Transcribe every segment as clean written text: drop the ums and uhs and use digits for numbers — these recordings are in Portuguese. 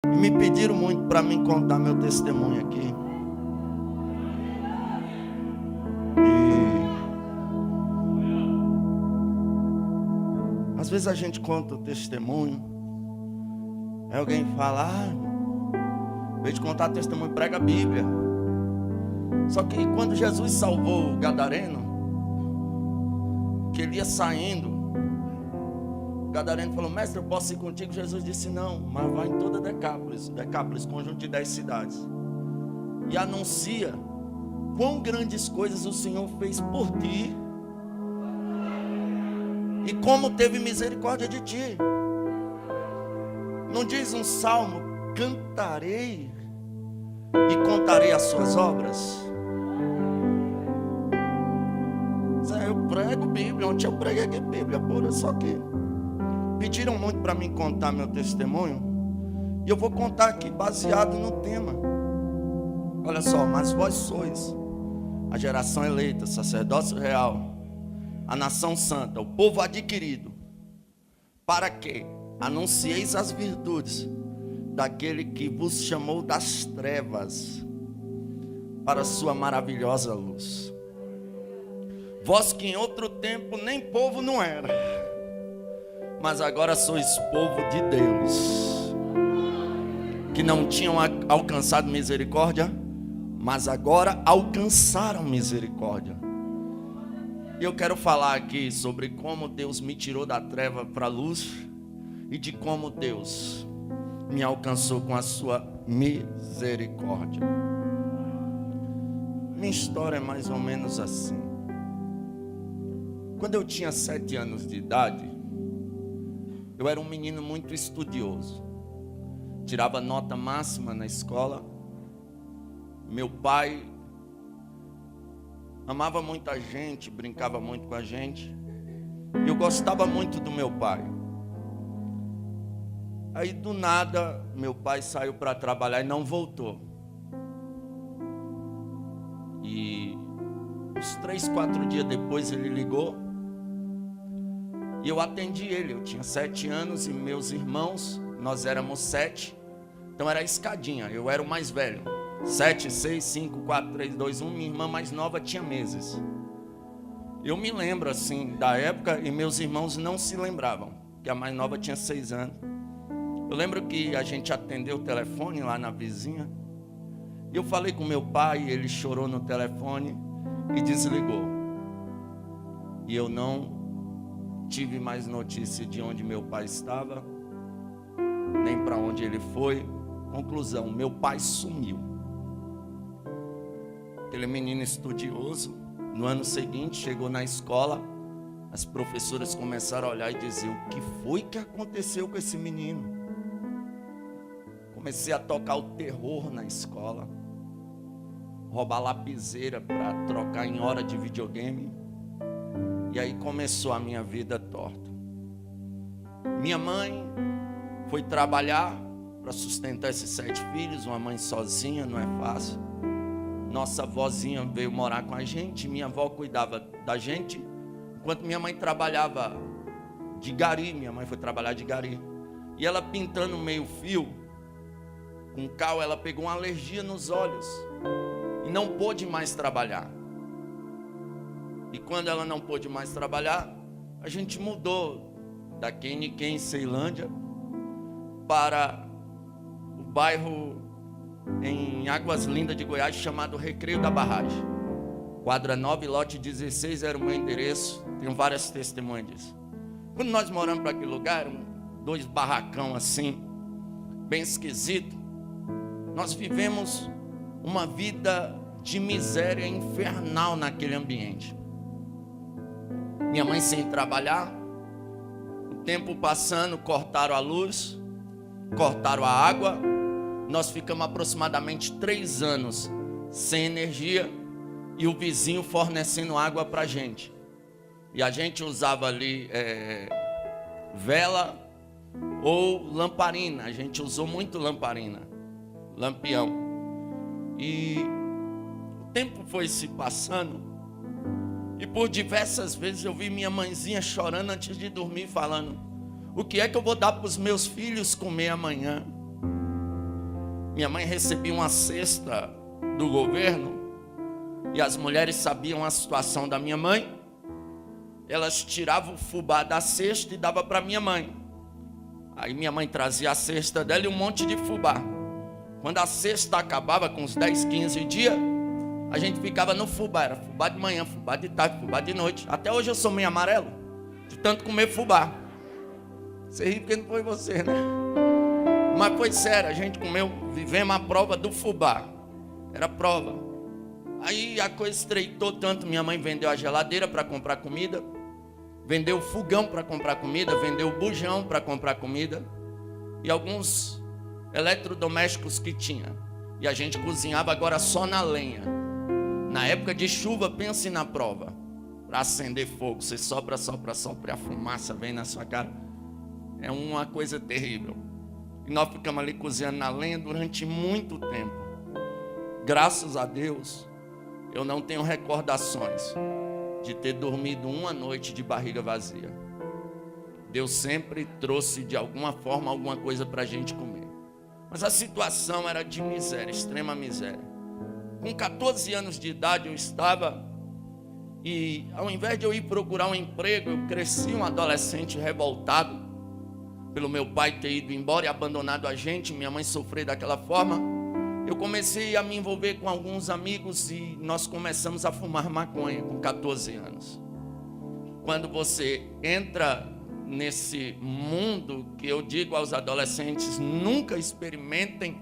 E me pediram muito para mim contar meu testemunho aqui. Às vezes a gente conta o testemunho, aí alguém fala, em vez de contar testemunho, prega a Bíblia. Só que quando Jesus salvou o gadareno, que ele ia saindo, o gadareno falou, mestre, eu posso ir contigo? Jesus disse, não, mas vai em toda Decápolis, conjunto de 10 cidades, e anuncia quão grandes coisas o Senhor fez por ti, e como teve misericórdia de ti. Não diz um salmo, cantarei e contarei as suas obras? Eu prego Bíblia, ontem eu preguei aqui Bíblia pura, só que pediram muito para mim contar meu testemunho, e eu vou contar aqui baseado no tema. Olha só, mas vós sois a geração eleita, sacerdócio real, a nação santa, o povo adquirido, para que anuncieis as virtudes daquele que vos chamou das trevas para a sua maravilhosa luz. Vós que em outro tempo nem povo não era, mas agora sois povo de Deus, que não tinham alcançado misericórdia, mas agora alcançaram misericórdia. E eu quero falar aqui sobre como Deus me tirou da treva para a luz, e de como Deus me alcançou com a sua misericórdia. Minha história é mais ou menos assim. Quando eu tinha 7 anos de idade, eu era um menino muito estudioso, tirava nota máxima na escola. Meu pai amava muita gente, brincava muito com a gente, e eu gostava muito do meu pai. Aí do nada, meu pai saiu para trabalhar e não voltou. E uns 3, 4 dias depois ele ligou, e eu atendi ele. Eu tinha 7 anos e meus irmãos, nós éramos 7, então era escadinha, eu era o mais velho. 7, 6, 5, 4, 3, 2, 1, minha irmã mais nova tinha meses. Eu me lembro assim da época, e meus irmãos não se lembravam, que a mais nova tinha 6 anos. Eu lembro que a gente atendeu o telefone lá na vizinha, e eu falei com meu pai, ele chorou no telefone e desligou. E eu não tive mais notícia de onde meu pai estava, nem para onde ele foi. Conclusão, meu pai sumiu. Aquele menino estudioso, no ano seguinte, chegou na escola, as professoras começaram a olhar e dizer, o que foi que aconteceu com esse menino? Comecei a tocar o terror na escola, roubar lapiseira para trocar em hora de videogame, e aí começou a minha vida torta. Minha mãe foi trabalhar para sustentar esses 7 filhos, uma mãe sozinha, não é fácil. Nossa avózinha veio morar com a gente, minha avó cuidava da gente, enquanto minha mãe trabalhava de gari. Minha mãe foi trabalhar de gari, e ela pintando meio fio com cal, ela pegou uma alergia nos olhos e não pôde mais trabalhar. E quando ela não pôde mais trabalhar, a gente mudou da Queniquém, Ceilândia, para o bairro em Águas Lindas de Goiás, chamado Recreio da Barragem. Quadra 9, lote 16 era o meu endereço. Tenho várias testemunhas disso. Quando nós moramos para aquele lugar, 2 barracão assim, bem esquisito. Nós vivemos uma vida de miséria infernal naquele ambiente. Minha mãe sem trabalhar, o tempo passando, cortaram a luz, cortaram a água. Nós ficamos aproximadamente 3 anos sem energia, e o vizinho fornecendo água para a gente. E a gente usava ali vela ou lamparina. A gente usou muito lamparina, lampião. E o tempo foi se passando, e por diversas vezes eu vi minha mãezinha chorando antes de dormir, falando, o que é que eu vou dar para os meus filhos comer amanhã? Minha mãe recebia uma cesta do governo e as mulheres sabiam a situação da minha mãe. Elas tiravam o fubá da cesta e davam para minha mãe. Aí minha mãe trazia a cesta dela e um monte de fubá. Quando a cesta acabava com uns 10, 15 dias, a gente ficava no fubá. Era fubá de manhã, fubá de tarde, fubá de noite. Até hoje eu sou meio amarelo, de tanto comer fubá. Você ri porque não foi você, né? Mas foi sério, a gente comeu, vivemos a prova do fubá. Era prova. Aí a coisa estreitou tanto, minha mãe vendeu a geladeira para comprar comida, vendeu o fogão para comprar comida, vendeu o bujão para comprar comida e alguns eletrodomésticos que tinha. E a gente cozinhava agora só na lenha. Na época de chuva, pense na prova. Para acender fogo, você sopra, e a fumaça vem na sua cara. É uma coisa terrível. E nós ficamos ali cozinhando na lenha durante muito tempo. Graças a Deus, eu não tenho recordações de ter dormido uma noite de barriga vazia. Deus sempre trouxe de alguma forma alguma coisa para a gente comer. Mas a situação era de miséria, extrema miséria. Com 14 anos de idade eu estava, e ao invés de eu ir procurar um emprego, eu cresci um adolescente revoltado pelo meu pai ter ido embora e abandonado a gente, minha mãe sofrer daquela forma. Eu comecei a me envolver com alguns amigos e nós começamos a fumar maconha com 14 anos. Quando você entra nesse mundo que eu digo aos adolescentes, nunca experimentem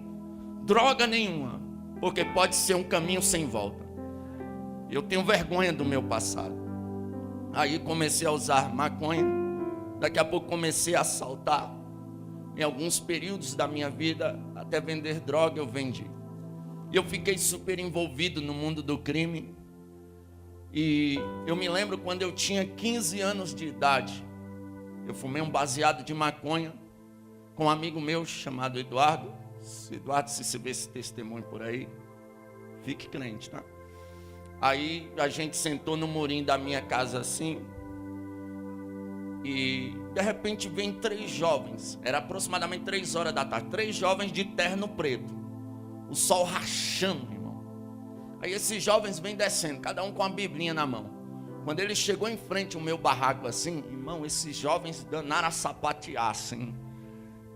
droga nenhuma, porque pode ser um caminho sem volta. Eu tenho vergonha do meu passado. Aí comecei a usar maconha, daqui a pouco comecei a assaltar. Em alguns períodos da minha vida, até vender droga eu vendi. E eu fiquei super envolvido no mundo do crime. E eu me lembro quando eu tinha 15 anos de idade, eu fumei um baseado de maconha com um amigo meu chamado Eduardo. Eduardo, se você vê esse testemunho por aí, fique crente, tá? Aí a gente sentou no murinho da minha casa assim, e de repente vem 3 jovens, era aproximadamente 3 horas da tarde, 3 jovens de terno preto, o sol rachando, irmão. Aí esses jovens vêm descendo, cada um com uma biblinha na mão. Quando ele chegou em frente ao meu barraco assim, irmão, esses jovens danaram a sapatear assim,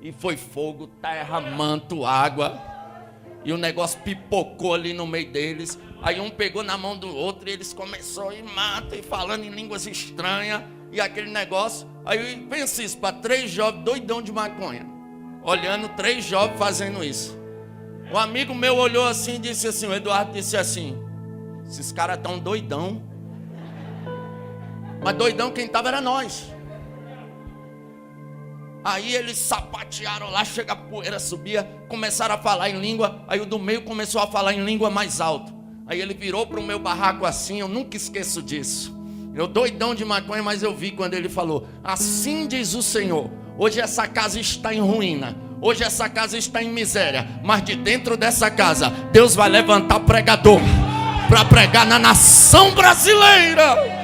e foi fogo, terra, manto, água, e o negócio pipocou ali no meio deles. Aí um pegou na mão do outro e eles começaram a ir mata e falando em línguas estranhas, e aquele negócio. Aí pensa isso, para 3 jovens doidão de maconha, olhando 3 jovens fazendo isso. Um amigo meu olhou assim e disse assim, o Eduardo disse assim, esses caras estão doidão. Mas doidão quem estava era nós. Aí eles sapatearam lá, chega a poeira, subia, começaram a falar em língua. Aí o do meio começou a falar em língua mais alto. Aí ele virou para o meu barraco assim, eu nunca esqueço disso. Eu doidão de maconha, mas eu vi quando ele falou, assim diz o Senhor, hoje essa casa está em ruína, hoje essa casa está em miséria, mas de dentro dessa casa, Deus vai levantar pregador para pregar na nação brasileira.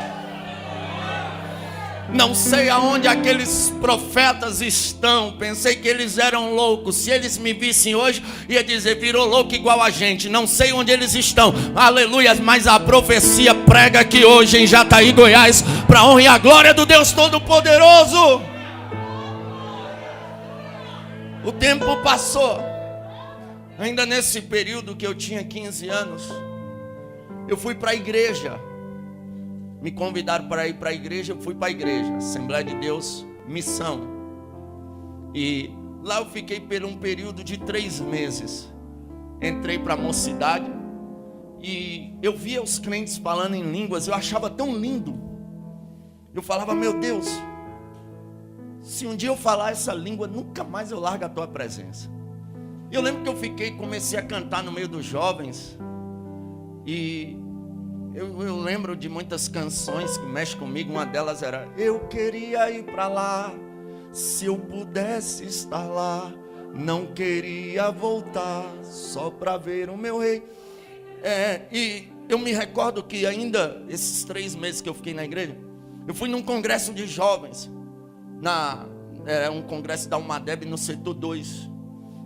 Não sei aonde aqueles profetas estão. Pensei que eles eram loucos. Se eles me vissem hoje, ia dizer, virou louco igual a gente. Não sei onde eles estão. Aleluia. Mas a profecia prega aqui hoje em Jataí, Goiás, para a honra e a glória do Deus Todo-Poderoso. O tempo passou. Ainda nesse período que eu tinha 15 anos, eu fui para a igreja. Me convidaram para ir para a igreja, eu fui para a igreja, Assembleia de Deus, Missão. E lá eu fiquei por um período de 3 meses. Entrei para a mocidade e eu via os crentes falando em línguas, eu achava tão lindo. Eu falava, meu Deus, se um dia eu falar essa língua, nunca mais eu largo a tua presença. Eu lembro que eu comecei a cantar no meio dos jovens. E eu lembro de muitas canções que mexem comigo. Uma delas era, eu queria ir para lá, se eu pudesse estar lá, não queria voltar, só para ver o meu rei. E eu me recordo que ainda, esses 3 meses que eu fiquei na igreja, eu fui num congresso de jovens, um congresso da Umadeb no setor 2.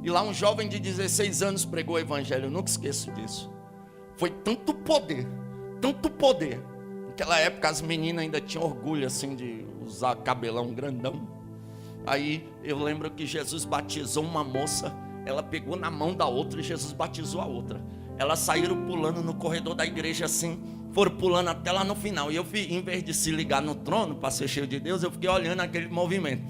E lá um jovem de 16 anos pregou o evangelho. Eu nunca esqueço disso. Foi tanto poder, tanto poder. Naquela época as meninas ainda tinham orgulho assim de usar cabelão grandão. Aí eu lembro que Jesus batizou uma moça. Ela pegou na mão da outra e Jesus batizou a outra. Elas saíram pulando no corredor da igreja assim, foram pulando até lá no final. E eu, em vez de se ligar no trono para ser cheio de Deus, eu fiquei olhando aquele movimento.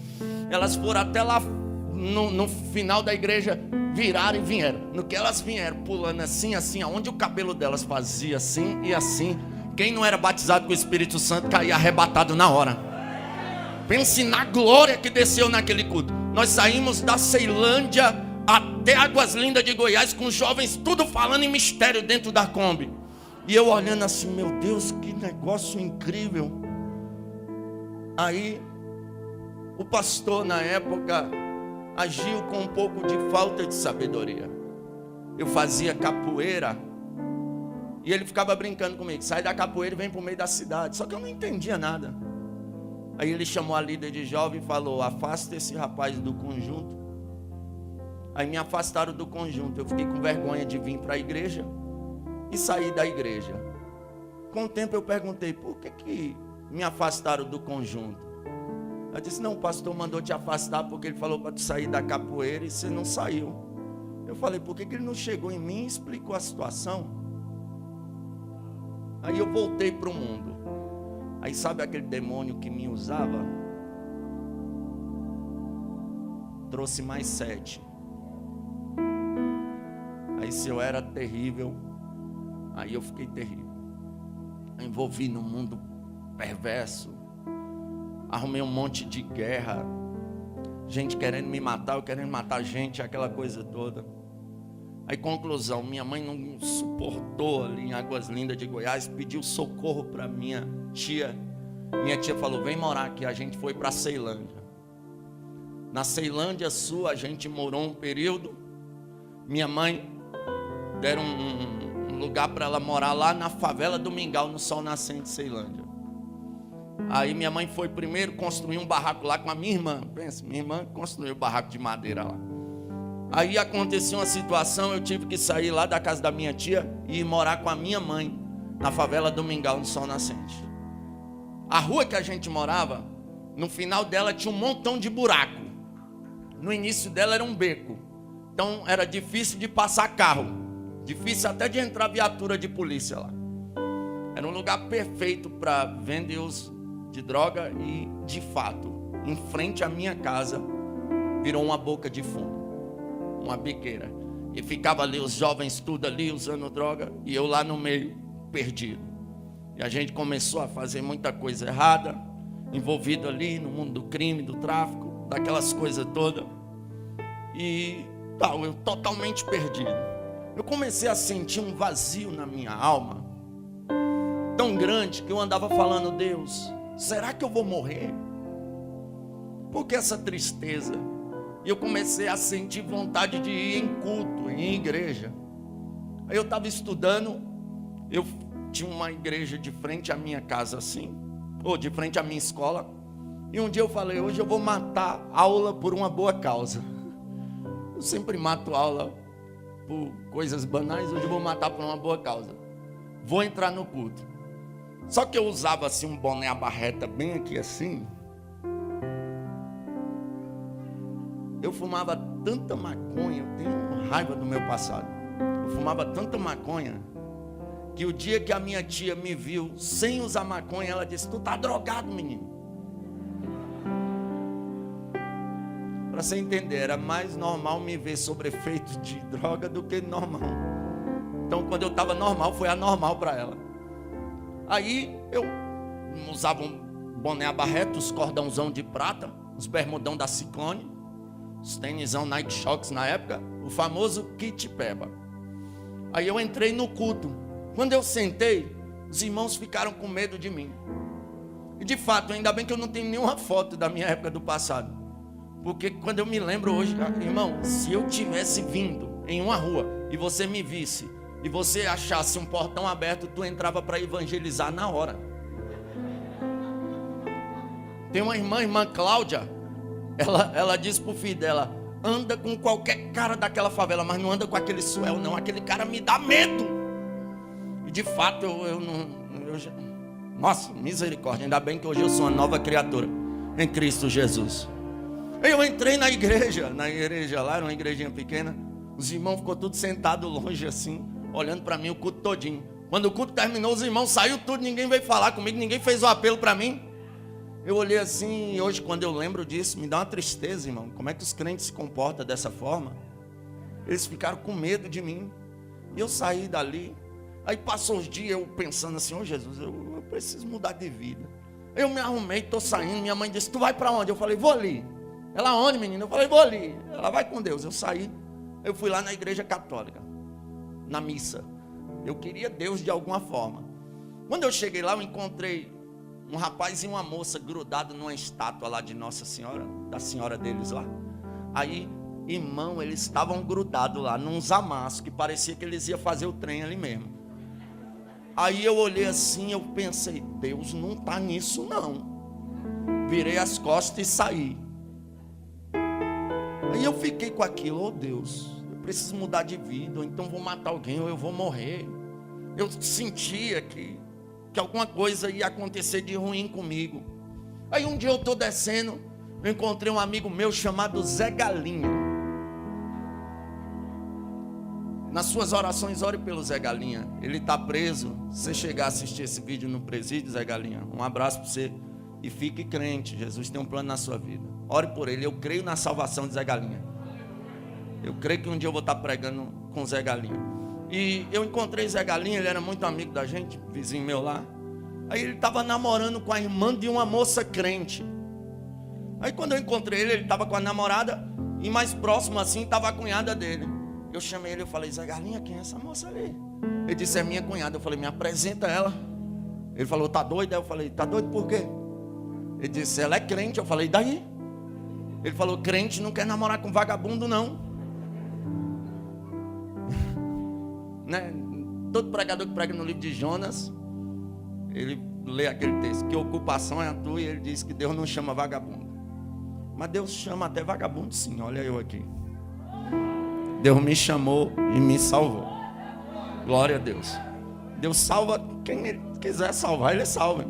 Elas foram até lá no final da igreja, viraram e vieram. No que elas vieram pulando assim, assim, aonde o cabelo delas fazia assim e assim, quem não era batizado com o Espírito Santo caía arrebatado na hora. Pense na glória que desceu naquele culto. Nós saímos da Ceilândia até Águas Lindas de Goiás, com os jovens tudo falando em mistério dentro da Kombi. E eu olhando assim, meu Deus, que negócio incrível. Aí o pastor na época agiu com um pouco de falta de sabedoria. Eu fazia capoeira e ele ficava brincando comigo, sai da capoeira e vem para o meio da cidade. Só que eu não entendia nada. Aí ele chamou a líder de jovem e falou, afasta esse rapaz do conjunto. Aí me afastaram do conjunto. Eu fiquei com vergonha de vir para a igreja e sair da igreja. Com o tempo eu perguntei, por que me afastaram do conjunto? Ela disse, não, o pastor mandou te afastar porque ele falou para tu sair da capoeira e você não saiu. Eu falei, por que ele não chegou em mim e explicou a situação? Aí eu voltei para o mundo. Aí sabe aquele demônio que me usava? Trouxe mais 7. Aí se eu era terrível, aí eu fiquei terrível. Envolvi no mundo perverso. Arrumei um monte de guerra. Gente querendo me matar, eu querendo matar gente, aquela coisa toda. Aí conclusão, minha mãe não suportou ali em Águas Lindas de Goiás, pediu socorro para minha tia. Minha tia falou, vem morar aqui. A gente foi para Ceilândia. Na Ceilândia Sul a gente morou um período. Minha mãe deram um lugar para ela morar lá na favela do Mingau, no Sol Nascente, Ceilândia. Aí minha mãe foi primeiro construir um barraco lá com a minha irmã. Pensa, minha irmã construiu um barraco de madeira lá. Aí aconteceu uma situação, eu tive que sair lá da casa da minha tia e ir morar com a minha mãe na favela do Mingau, no Sol Nascente. A rua que a gente morava, no final dela tinha um montão de buraco. No início dela era um beco. Então era difícil de passar carro. Difícil até de entrar viatura de polícia lá. Era um lugar perfeito para vender uso de droga e, de fato, em frente à minha casa, virou uma boca de fumo, uma biqueira. E ficava ali os jovens tudo ali usando droga e eu lá no meio, perdido. E a gente começou a fazer muita coisa errada, envolvido ali no mundo do crime, do tráfico, daquelas coisas todas. E tal, eu totalmente perdido. Eu comecei a sentir um vazio na minha alma, tão grande que eu andava falando, Deus, será que eu vou morrer? Por que essa tristeza? E eu comecei a sentir vontade de ir em culto, em igreja. Aí eu estava estudando, eu tinha uma igreja de frente à minha casa assim, ou de frente à minha escola, e um dia eu falei, hoje eu vou matar aula por uma boa causa. Eu sempre mato aula por coisas banais, hoje eu vou matar por uma boa causa. Vou entrar no culto. Só que eu usava assim um boné à barreta bem aqui assim. Eu fumava tanta maconha, eu tenho raiva do meu passado. Eu fumava tanta maconha que o dia que a minha tia me viu sem usar maconha, ela disse, tu tá drogado, menino. Para você entender, era mais normal me ver sob efeito de droga do que normal. Então quando eu estava normal, foi anormal para ela. Aí eu usava um boné à barreta, os cordãozão de prata, os bermudão da Ciclone, os tênisão Nike Shox na época, o famoso kit peba. Aí eu entrei no culto. Quando eu sentei, os irmãos ficaram com medo de mim. E de fato, ainda bem que eu não tenho nenhuma foto da minha época do passado. Porque quando eu me lembro hoje, irmão, se eu tivesse vindo em uma rua e você me visse e você achasse um portão aberto, tu entrava para evangelizar na hora. Tem uma irmã Cláudia, ela disse pro filho dela, anda com qualquer cara daquela favela, mas não anda com aquele Suel, não. Aquele cara me dá medo. E de fato, nossa, misericórdia. Ainda bem que hoje eu sou uma nova criatura em Cristo Jesus. Eu entrei na igreja lá, era uma igrejinha pequena. Os irmãos ficou tudo sentado longe assim, olhando para mim o culto todinho. Quando o culto terminou, os irmãos saiu tudo, ninguém veio falar comigo, ninguém fez o apelo para mim. Eu olhei assim, e hoje quando eu lembro disso, me dá uma tristeza, irmão. Como é que os crentes se comportam dessa forma? Eles ficaram com medo de mim. E eu saí dali. Aí passou os dias eu pensando assim, ô Jesus, eu preciso mudar de vida. Eu me arrumei, estou saindo, minha mãe disse, tu vai para onde? Eu falei, vou ali. Ela, onde, menina? Eu falei, vou ali. Ela, vai com Deus. Eu saí, eu fui lá na igreja católica, na missa. Eu queria Deus de alguma forma. Quando eu cheguei lá, eu encontrei um rapaz e uma moça grudados numa estátua lá de Nossa Senhora, da senhora deles lá. Aí, irmão, eles estavam grudados lá, nos amassos, que parecia que eles iam fazer o trem ali mesmo. Aí eu olhei assim, eu pensei, Deus não está nisso não. Virei as costas e saí. Aí eu fiquei com aquilo, Deus, eu preciso mudar de vida, ou então vou matar alguém, ou eu vou morrer. Eu sentia que alguma coisa ia acontecer de ruim comigo. Aí um dia eu estou descendo, eu encontrei um amigo meu chamado Zé Galinha. Nas suas orações, ore pelo Zé Galinha. Ele está preso. Se você chegar a assistir esse vídeo no presídio, Zé Galinha, um abraço para você. E fique crente, Jesus tem um plano na sua vida. Ore por ele, eu creio na salvação de Zé Galinha. Eu creio que um dia eu vou estar pregando com Zé Galinha. E eu encontrei Zé Galinha, ele era muito amigo da gente, vizinho meu lá. Aí ele estava namorando com a irmã de uma moça crente. Aí quando eu encontrei ele estava com a namorada. E mais próximo assim estava a cunhada dele. Eu chamei ele, eu falei, Zé Galinha, quem é essa moça ali? Ele disse, é minha cunhada. Eu falei, me apresenta ela. Ele falou, tá doido? Aí eu falei, tá doido por quê? Ele disse, ela é crente. Eu falei, daí? Ele falou, crente não quer namorar com vagabundo não. Né? Todo pregador que prega no livro de Jonas, ele lê aquele texto, que ocupação é a tua, e ele diz que Deus não chama vagabundo. Mas Deus chama até vagabundo sim, olha eu aqui. Deus me chamou e me salvou. Glória a Deus. Deus salva quem ele quiser salvar, ele salva.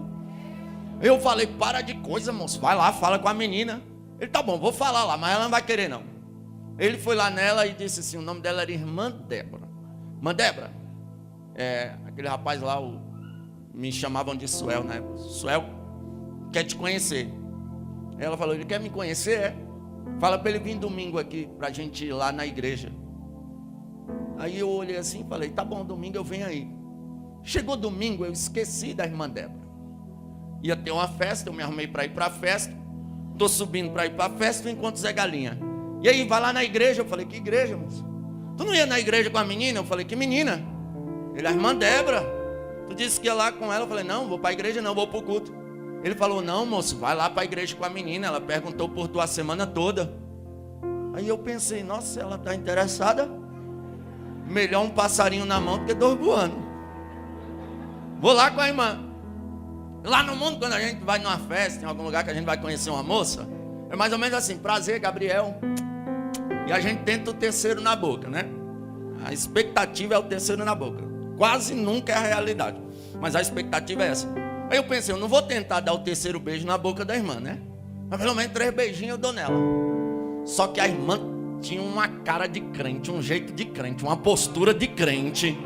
Eu falei, para de coisa, moço, vai lá, fala com a menina. Ele, tá bom, vou falar lá, mas ela não vai querer não. Ele foi lá nela e disse assim, o nome dela era Irmã Débora. Irmã Débora, aquele rapaz lá, me chamavam de Suel, né? Suel quer te conhecer. Ela falou, ele quer me conhecer, é? Fala para ele vir domingo aqui, para a gente ir lá na igreja. Aí eu olhei assim e falei, tá bom, domingo eu venho aí. Chegou domingo, eu esqueci da Irmã Débora. Ia ter uma festa, eu me arrumei para ir para a festa. Estou subindo para ir para a festa, eu encontro Zé Galinha. E aí, vai lá na igreja. Eu falei, que igreja, moço? Tu não ia na igreja com a menina? Eu falei, que menina? Ele, a Irmã Débora. Tu disse que ia lá com ela. Eu falei, não, vou para a igreja não, vou para o culto. Ele falou, não, moço, vai lá para a igreja com a menina. Ela perguntou por tua semana toda. Aí eu pensei, nossa, ela está interessada. Melhor um passarinho na mão do que 2 voando. Vou lá com a irmã. Lá no mundo, quando a gente vai numa festa, em algum lugar que a gente vai conhecer uma moça, é mais ou menos assim, prazer, Gabriel. E a gente tenta o terceiro na boca, né? A expectativa é o terceiro na boca. Quase nunca é a realidade, mas a expectativa é essa. Aí eu pensei, eu não vou tentar dar o terceiro beijo na boca da irmã, né? Mas pelo menos 3 beijinhos eu dou nela. Só que a irmã tinha uma cara de crente, um jeito de crente, uma postura de crente.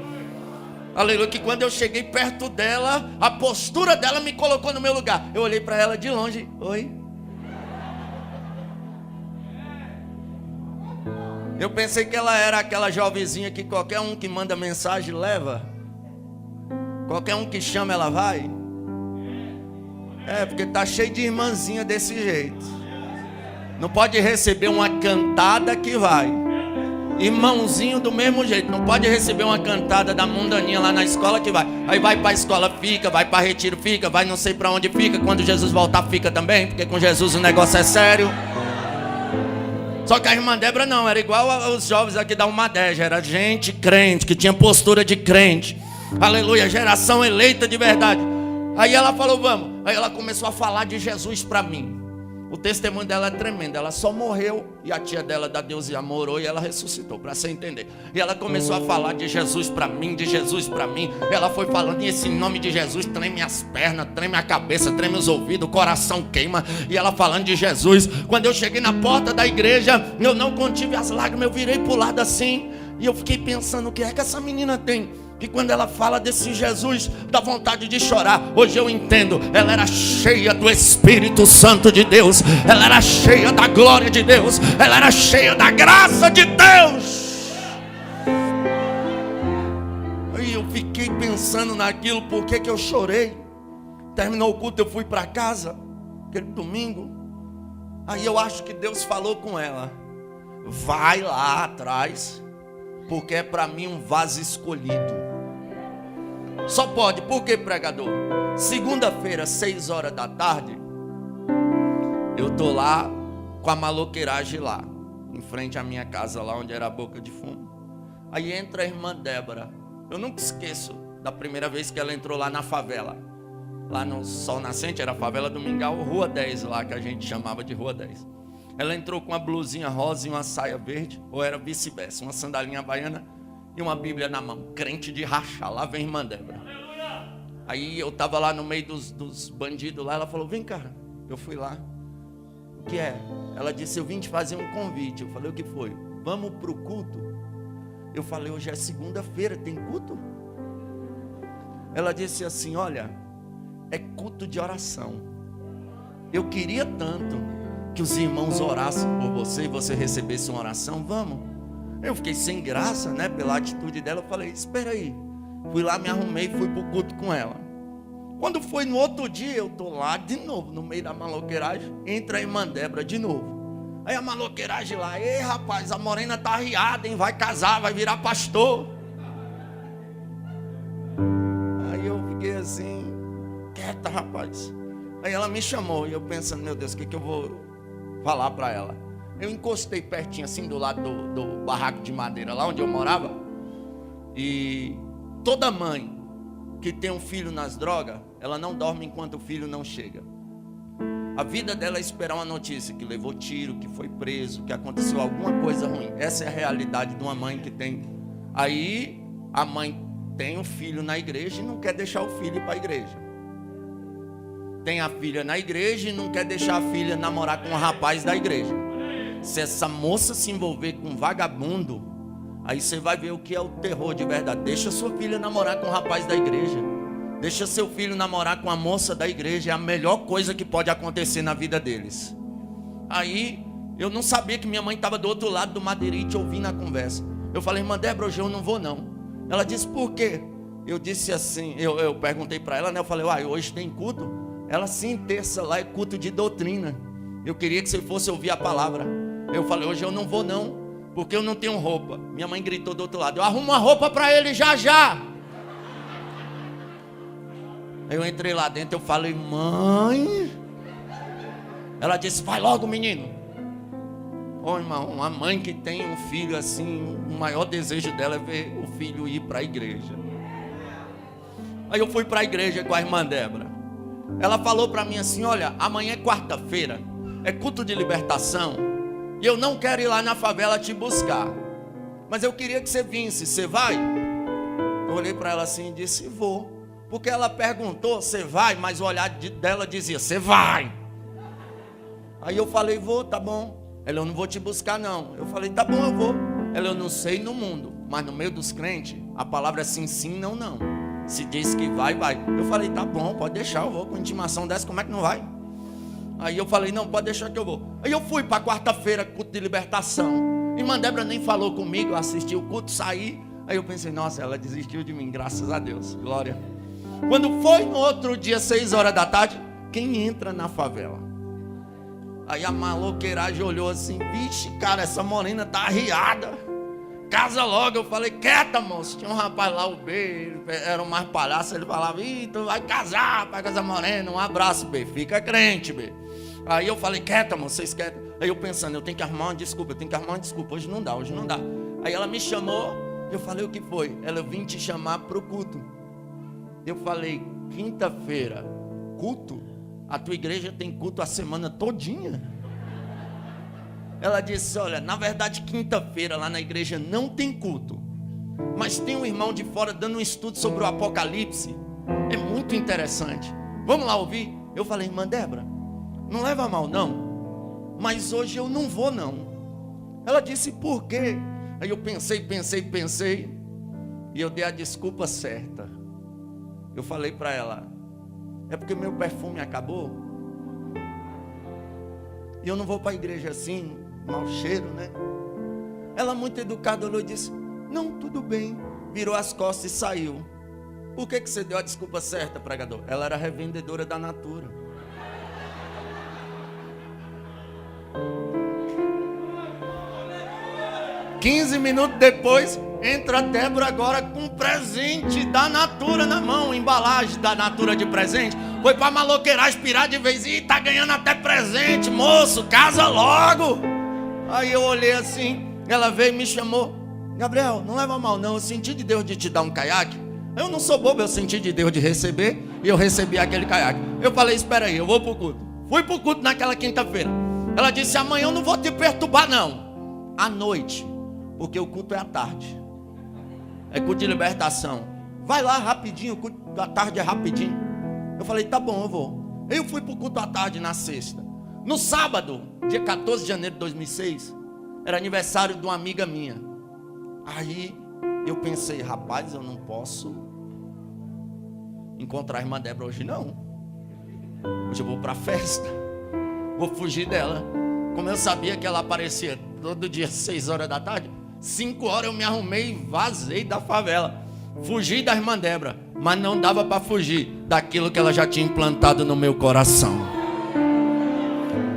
Aleluia, que quando eu cheguei perto dela, a postura dela me colocou no meu lugar. Eu olhei para ela de longe, oi. Eu pensei que ela era aquela jovenzinha que qualquer um que manda mensagem leva. Qualquer um que chama ela vai. Porque tá cheio de irmãzinha desse jeito. Não pode receber uma cantada que vai. Irmãozinho do mesmo jeito. Não pode receber uma cantada da mundaninha lá na escola que vai. Aí vai para a escola, fica. Vai para retiro, fica. Vai não sei para onde fica. Quando Jesus voltar, fica também. Porque com Jesus o negócio é sério. Só que a Irmã Débora não. Era igual aos jovens aqui da Umadeja. Era gente crente, que tinha postura de crente. Aleluia, geração eleita de verdade. Aí ela falou, vamos. Aí ela começou a falar de Jesus para mim. O testemunho dela é tremendo. Ela só morreu e a tia dela da Deus e Amor orou e ela ressuscitou, para você entender. E ela começou a falar de Jesus para mim, de Jesus para mim. Ela foi falando, e esse nome de Jesus treme as pernas, treme a cabeça, treme os ouvidos, o coração queima. E ela falando de Jesus. Quando eu cheguei na porta da igreja, eu não contive as lágrimas, eu virei pro lado assim. E eu fiquei pensando, o que é que essa menina tem? Que quando ela fala desse Jesus, dá vontade de chorar. Hoje eu entendo, ela era cheia do Espírito Santo de Deus. Ela era cheia da glória de Deus. Ela era cheia da graça de Deus. Aí eu fiquei pensando naquilo, por que eu chorei. Terminou o culto, eu fui para casa, aquele domingo. Aí eu acho que Deus falou com ela: vai lá atrás, porque é para mim um vaso escolhido. Só pode, por que, pregador? Segunda-feira, 6 horas da tarde, eu tô lá com a maloqueiragem lá, em frente à minha casa, lá onde era a boca de fumo. Aí entra a irmã Débora. Eu nunca esqueço da primeira vez que ela entrou lá na favela. Lá no Sol Nascente, era a favela do Mingau, Rua 10 lá, que a gente chamava de Rua 10. Ela entrou com uma blusinha rosa e uma saia verde, ou era vice-versa, uma sandalinha baiana e uma Bíblia na mão, crente de rachar. Lá vem a irmã Débora. Aí eu tava lá no meio dos bandidos lá, ela falou: vem cá. Eu fui lá. O que é? Ela disse: eu vim te fazer um convite. Eu falei: o que foi? Vamos pro culto? Eu falei: hoje é segunda-feira, tem culto? Ela disse assim: olha, é culto de oração. Eu queria tanto que os irmãos orassem por você e você recebesse uma oração. Vamos. Eu fiquei sem graça, né, pela atitude dela. Eu falei: espera aí. Fui lá, me arrumei e fui pro culto com ela. Quando foi no outro dia, eu tô lá de novo, no meio da maloqueiragem. Entra a irmã Débora de novo. Aí a maloqueiragem lá: ei, rapaz, a morena tá arriada, hein? Vai casar, vai virar pastor. Aí eu fiquei assim, quieta, rapaz. Aí ela me chamou e eu pensando: meu Deus, o que eu vou falar para ela? Eu encostei pertinho assim do lado do barraco de madeira, lá onde eu morava. E toda mãe que tem um filho nas drogas, ela não dorme enquanto o filho não chega. A vida dela é esperar uma notícia que levou tiro, que foi preso, que aconteceu alguma coisa ruim. Essa é a realidade de uma mãe que tem. Aí a mãe tem um filho na igreja e não quer deixar o filho ir para a igreja. Tem a filha na igreja e não quer deixar a filha namorar com um rapaz da igreja. Se essa moça se envolver com um vagabundo, aí você vai ver o que é o terror de verdade. Deixa sua filha namorar com um rapaz da igreja. Deixa seu filho namorar com a moça da igreja. É a melhor coisa que pode acontecer na vida deles. Aí eu não sabia que minha mãe estava do outro lado do madeirite ouvindo a conversa. Eu falei: irmã Débora, hoje eu não vou não. Ela disse: por quê? Eu disse assim, eu perguntei para ela, né? Eu falei: uai, hoje tem culto? Ela: sim, terça lá é culto de doutrina. Eu queria que você fosse ouvir a palavra. Eu falei: hoje eu não vou não, porque eu não tenho roupa. Minha mãe gritou do outro lado: eu arrumo uma roupa para ele já já. Aí eu entrei lá dentro, eu falei: mãe. Ela disse: vai logo, menino. Ô irmão, uma mãe que tem um filho assim, o maior desejo dela é ver o filho ir para a igreja. Aí eu fui para a igreja com a irmã Débora. Ela falou para mim assim: olha, amanhã é quarta-feira, é culto de libertação, e eu não quero ir lá na favela te buscar, mas eu queria que você visse, você vai? Eu olhei para ela assim e disse: vou. Porque ela perguntou: você vai? Mas o olhar dela dizia: você vai. Aí eu falei: vou, tá bom. Ela: eu não vou te buscar não. Eu falei: tá bom, eu vou. Ela: eu não sei no mundo, mas no meio dos crentes a palavra é sim, sim, não, não. Se diz que vai, vai. Eu falei: tá bom, pode deixar, eu vou. Com intimação dessa, como é que não vai? Aí eu falei: não, pode deixar que eu vou. Aí eu fui para quarta-feira, culto de libertação. Irmã Débora nem falou comigo, eu assisti o culto, saí. Aí eu pensei: nossa, ela desistiu de mim, graças a Deus, glória. Quando foi no outro dia, 6 horas da tarde, quem entra na favela? Aí a maloqueiragem olhou assim: vixe, cara, essa morena tá arriada, casa logo. Eu falei: quieta, moço. Tinha um rapaz lá, o B, era um mais palhaço. Ele falava: ih, tu vai casar, vai casar morena. Um abraço, B, fica crente, B. Aí eu falei: quieta, moço, vocês quietos. Aí eu pensando: eu tenho que arrumar uma desculpa, hoje não dá, hoje não dá. Aí ela me chamou, eu falei: o que foi? Ela: eu vim te chamar pro culto. Eu falei: quinta-feira, culto? a tua igreja tem culto a semana todinha? Ela disse, olha, na verdade quinta-feira lá na igreja não tem culto, mas tem um irmão de fora dando um estudo sobre o Apocalipse. É muito interessante. Vamos lá ouvir? Eu falei, irmã Débora, não leva a mal não, mas hoje eu não vou não. Ela disse, por quê? Aí eu pensei, e eu dei a desculpa certa. Eu falei para ela, é porque meu perfume acabou, e eu não vou para a igreja assim, mau cheiro, né? Ela muito educada olhou e disse, não, tudo bem. Virou as costas e saiu. Por que você deu a desculpa certa, pregador? Ela era revendedora da Natura. Quinze minutos depois, entra a Débora agora com um presente da Natura na mão, embalagem da Natura de presente. Foi para maloqueirar, aspirar de vez e tá ganhando até presente, moço, casa logo. Aí eu olhei assim, ela veio e me chamou, Gabriel, não leva mal não, eu senti de Deus de te dar um caiaque. Eu não sou bobo, eu senti de Deus de receber, e eu recebi aquele caiaque. Eu falei, espera aí, eu vou pro culto. Fui pro culto naquela quinta-feira. Ela disse, amanhã eu não vou te perturbar não, à noite, porque o culto é à tarde. É culto de libertação. Vai lá rapidinho, o culto da tarde é rapidinho. Eu falei, tá bom, eu vou. Eu fui pro culto à tarde na sexta. No sábado, dia 14 de janeiro de 2006, era aniversário de uma amiga minha. Aí eu pensei, rapaz, eu não posso encontrar a irmã Débora hoje não. Hoje eu vou para a festa, vou fugir dela. Como eu sabia que ela aparecia todo dia às 6 horas da tarde, 5 horas eu me arrumei e vazei da favela. Fugi da irmã Débora, mas não dava para fugir daquilo que ela já tinha implantado no meu coração.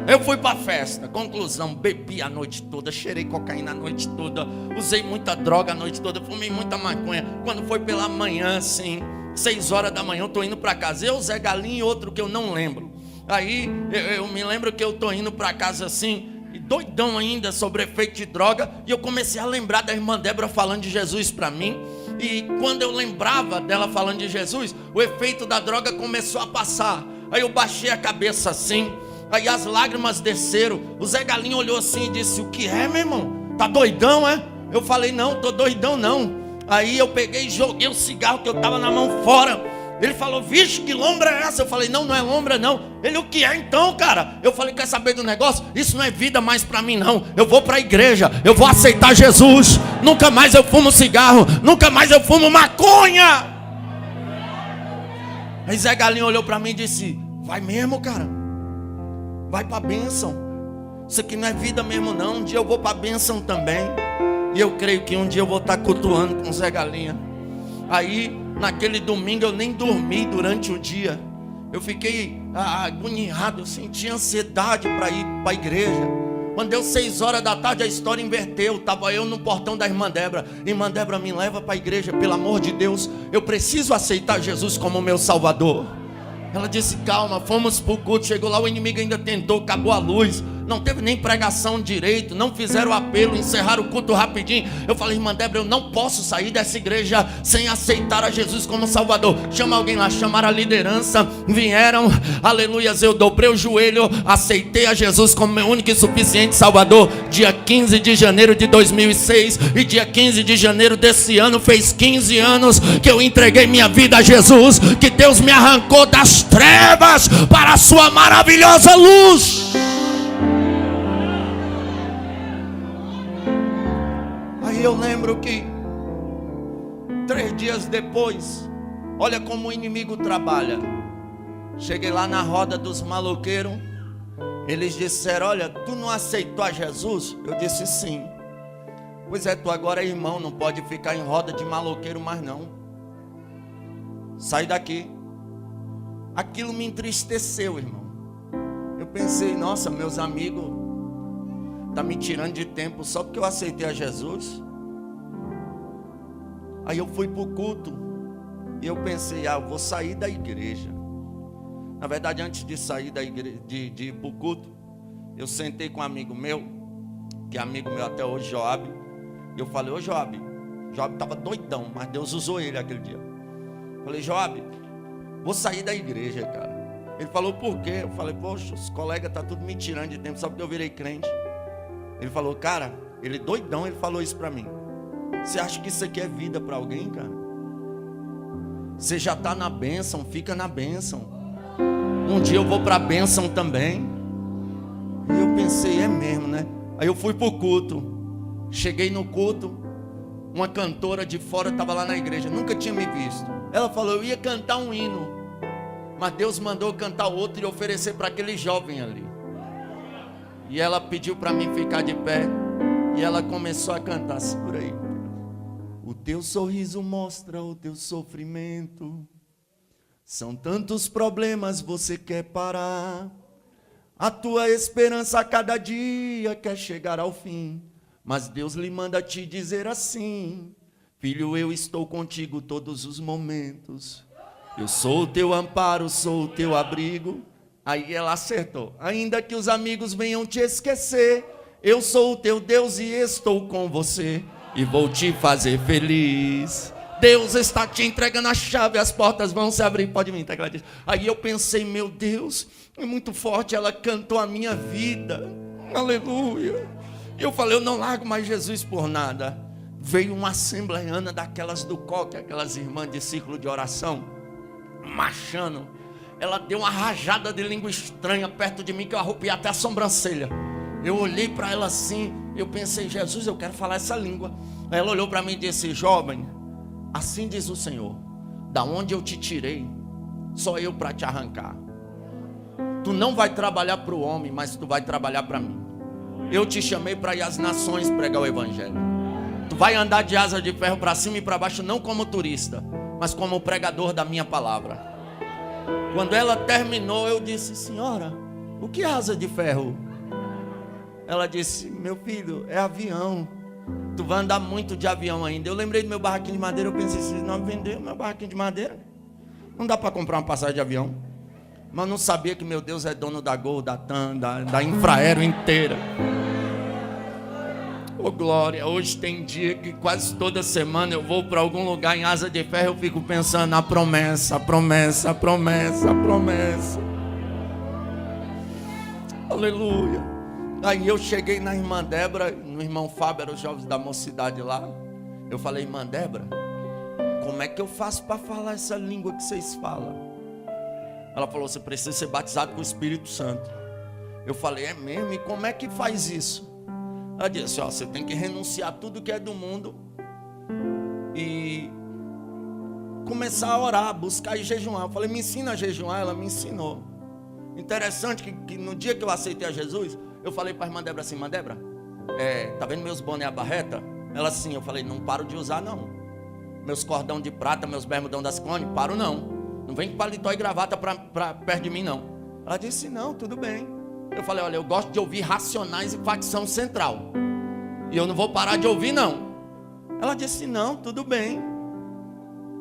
Eu fui para a festa, conclusão, bebi a noite toda, cheirei cocaína a noite toda, usei muita droga a noite toda, fumei muita maconha. Quando foi pela manhã, assim, 6 horas da manhã, eu tô indo para casa. Eu, Zé Galinho e outro que eu não lembro. Aí eu me lembro que eu tô indo para casa assim, doidão ainda, sobre efeito de droga, e eu comecei a lembrar da irmã Débora falando de Jesus para mim. E quando eu lembrava dela falando de Jesus, o efeito da droga começou a passar. Aí eu baixei a cabeça assim, aí as lágrimas desceram. O Zé Galinho olhou assim e disse, o que é, meu irmão? Tá doidão, é? Eu falei, não, tô doidão não. Aí eu peguei e joguei o cigarro que eu tava na mão fora. Ele falou, vixe, que lombra é essa? Eu falei, não, não é lombra não. Ele, o que é então, cara? Eu falei, quer saber do negócio? Isso não é vida mais pra mim não. Eu vou pra igreja, eu vou aceitar Jesus. Nunca mais eu fumo cigarro, nunca mais eu fumo maconha. Aí Zé Galinho olhou pra mim e disse, vai mesmo, cara? Vai pra bênção. Isso aqui não é vida mesmo não. Um dia eu vou pra bênção também. E eu creio que um dia eu vou estar cultuando com o Zé Galinha. Aí, naquele domingo eu nem dormi durante o dia. Eu fiquei agoniado, eu senti ansiedade para ir para a igreja. Quando deu 6 horas da tarde, a história inverteu. Estava eu no portão da irmã Débora. Irmã Débora, me leva para a igreja, pelo amor de Deus. Eu preciso aceitar Jesus como meu Salvador. Ela disse, calma, fomos para o culto. Chegou lá, o inimigo ainda tentou, acabou a luz. Não teve nem pregação direito, não fizeram apelo, encerraram o culto rapidinho. Eu falei, irmã Débora, eu não posso sair dessa igreja sem aceitar a Jesus como Salvador. Chama alguém lá, chamaram a liderança, vieram, aleluias, eu dobrei o joelho, aceitei a Jesus como meu único e suficiente Salvador. Dia 15 de janeiro de 2006, e dia 15 de janeiro desse ano, fez 15 anos que eu entreguei minha vida a Jesus, que Deus me arrancou das trevas para a sua maravilhosa luz. Eu lembro que 3 dias depois, olha como o inimigo trabalha. Cheguei lá na roda dos maloqueiros. Eles disseram, olha, tu não aceitou a Jesus? Eu disse sim. Pois é, tu agora é irmão, não pode ficar em roda de maloqueiro mais não. Sai daqui. Aquilo me entristeceu, irmão. Eu pensei, nossa, meus amigos tá me tirando de tempo só porque eu aceitei a Jesus. Aí eu fui para o culto e eu pensei, eu vou sair da igreja. Na verdade, antes de sair da igreja, de ir para o culto, eu sentei com um amigo meu, que é amigo meu até hoje, Joab. E eu falei, ô Joab, Joab estava doidão, mas Deus usou ele aquele dia. Falei, Joab, vou sair da igreja, cara. Ele falou, por quê? Eu falei, poxa, os colegas estão tudo me tirando de tempo, só porque eu virei crente. Ele falou, cara, ele doidão, ele falou isso para mim. Você acha que isso aqui é vida para alguém, cara? Você já está na bênção, fica na bênção. Um dia eu vou para a bênção também. E eu pensei, é mesmo, né? Aí eu fui para o culto. Cheguei no culto, uma cantora de fora estava lá na igreja, nunca tinha me visto. Ela falou, eu ia cantar um hino, mas Deus mandou cantar outro e oferecer para aquele jovem ali. E ela pediu para mim ficar de pé. E ela começou a cantar, segura aí. O teu sorriso mostra o teu sofrimento. São tantos problemas, você quer parar. A tua esperança a cada dia quer chegar ao fim. Mas Deus lhe manda te dizer assim: filho, eu estou contigo todos os momentos. Eu sou o teu amparo, sou o teu abrigo. Aí ela acertou. Ainda que os amigos venham te esquecer, eu sou o teu Deus e estou com você. E vou te fazer feliz. Deus está te entregando a chave, as portas vão se abrir. Pode vir, tá? Aí eu pensei, meu Deus, é muito forte. Ela cantou a minha vida. Aleluia. Eu falei, eu não largo mais Jesus por nada. Veio uma assembleiana daquelas do coque, aquelas irmãs de círculo de oração, marchando. Ela deu uma rajada de língua estranha perto de mim, que eu arrupiei até a sobrancelha. Eu olhei para ela assim, eu pensei, Jesus, eu quero falar essa língua. Aí ela olhou para mim e disse, jovem, assim diz o Senhor, da onde eu te tirei, só eu para te arrancar. Tu não vai trabalhar para o homem, mas tu vai trabalhar para mim. Eu te chamei para ir às nações pregar o evangelho. Tu vai andar de asa de ferro para cima e para baixo, não como turista, mas como pregador da minha palavra. Quando ela terminou, eu disse, senhora, o que é asa de ferro? Ela disse, meu filho, é avião. Tu vai andar muito de avião ainda. Eu lembrei do meu barraquinho de madeira. Eu pensei, se não vender o meu barraquinho de madeira, não dá para comprar uma passagem de avião. Mas não sabia que meu Deus é dono da Gol, da TAM, da Infraero inteira. Ô glória, hoje tem dia que quase toda semana eu vou para algum lugar em asa de ferro. Eu fico pensando na promessa, a promessa, a promessa, a promessa. Aleluia. Aí eu cheguei na irmã Débora, no irmão Fábio, eram os jovens da mocidade lá. Eu falei, irmã Débora, como é que eu faço para falar essa língua que vocês falam? Ela falou, você precisa ser batizado com o Espírito Santo. Eu falei, é mesmo? E como é que faz isso? Ela disse, ó, você tem que renunciar tudo que é do mundo e começar a orar, buscar e jejuar. Eu falei, me ensina a jejuar. Ela me ensinou. Interessante que no dia que eu aceitei a Jesus, eu falei para a irmã Débora assim, irmã Débora, tá vendo meus boné a barreta? Ela sim, eu falei, não paro de usar não. Meus cordão de prata, meus bermudão das clones, paro não. Não vem com paletó e gravata pra perto de mim não. Ela disse, não, tudo bem. Eu falei, olha, eu gosto de ouvir Racionais e Facção Central. E eu não vou parar de ouvir não. Ela disse, não, tudo bem.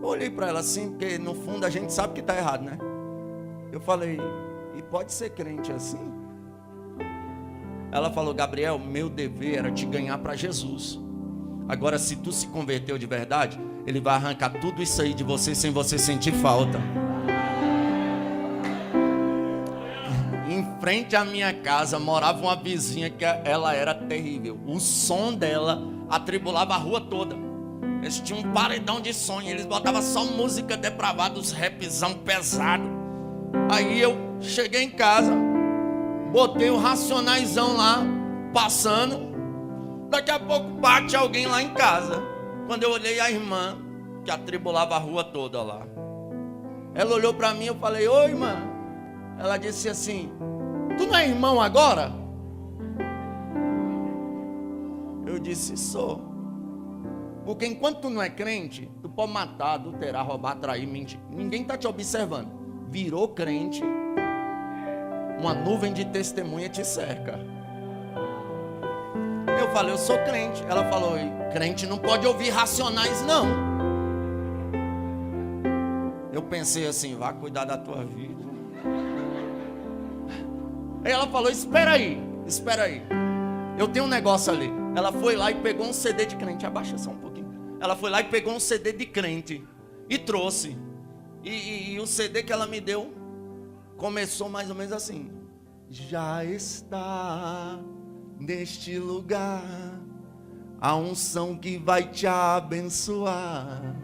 Eu olhei para ela assim, porque no fundo a gente sabe que está errado, né? Eu falei, e pode ser crente assim? Ela falou, Gabriel, meu dever era te ganhar para Jesus. Agora, se tu se converteu de verdade, Ele vai arrancar tudo isso aí de você sem você sentir falta. Em frente à minha casa morava uma vizinha que ela era terrível. O som dela atribulava a rua toda. Eles tinham um paredão de som e eles botavam só música depravada, os rapzão pesado. Aí eu cheguei em casa, botei o Racionaizão lá, passando. Daqui a pouco bate alguém lá em casa. Quando eu olhei a irmã, que atribulava a rua toda lá. Ela olhou para mim, eu falei, oi irmã. Ela disse assim, tu não é irmão agora? Eu disse, sou. Porque enquanto tu não é crente, tu pode matar, adulterar, roubar, trair, mentir. Ninguém está te observando. Virou crente, uma nuvem de testemunha te cerca. Eu falei, eu sou crente. Ela falou, crente não pode ouvir Racionais não. Eu pensei assim, vá cuidar da tua vida. Aí ela falou, espera aí. Eu tenho um negócio ali. Ela foi lá e pegou um CD de crente. Abaixa só um pouquinho. Ela foi lá e pegou um CD de crente e trouxe. E o CD que ela me deu começou mais ou menos assim: já está neste lugar a unção que vai te abençoar,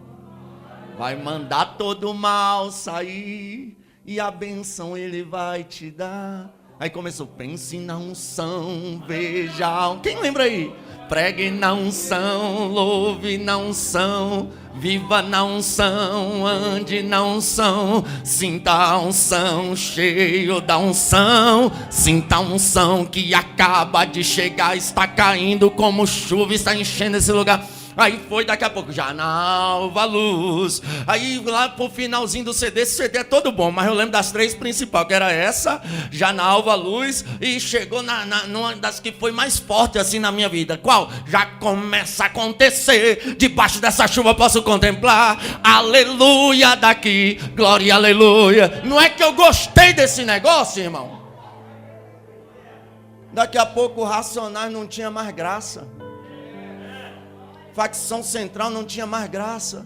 vai mandar todo o mal sair e a benção ele vai te dar. Aí começou: pense na unção, veja. Quem lembra aí? Pregue na unção, louve na unção, viva na unção, ande na unção, sinta a unção, cheio da unção, sinta a unção que acaba de chegar, está caindo como chuva, está enchendo esse lugar. Aí foi, daqui a pouco, já na alva luz. Aí lá pro finalzinho do CD, esse CD é todo bom, mas eu lembro das 3 principais, que era essa, já na alva luz. E chegou numa das que foi mais forte assim na minha vida. Qual? Já começa a acontecer, debaixo dessa chuva posso contemplar, aleluia daqui, glória, aleluia. Não é que eu gostei desse negócio, irmão? Daqui a pouco o Racionais não tinha mais graça, Facção Central não tinha mais graça.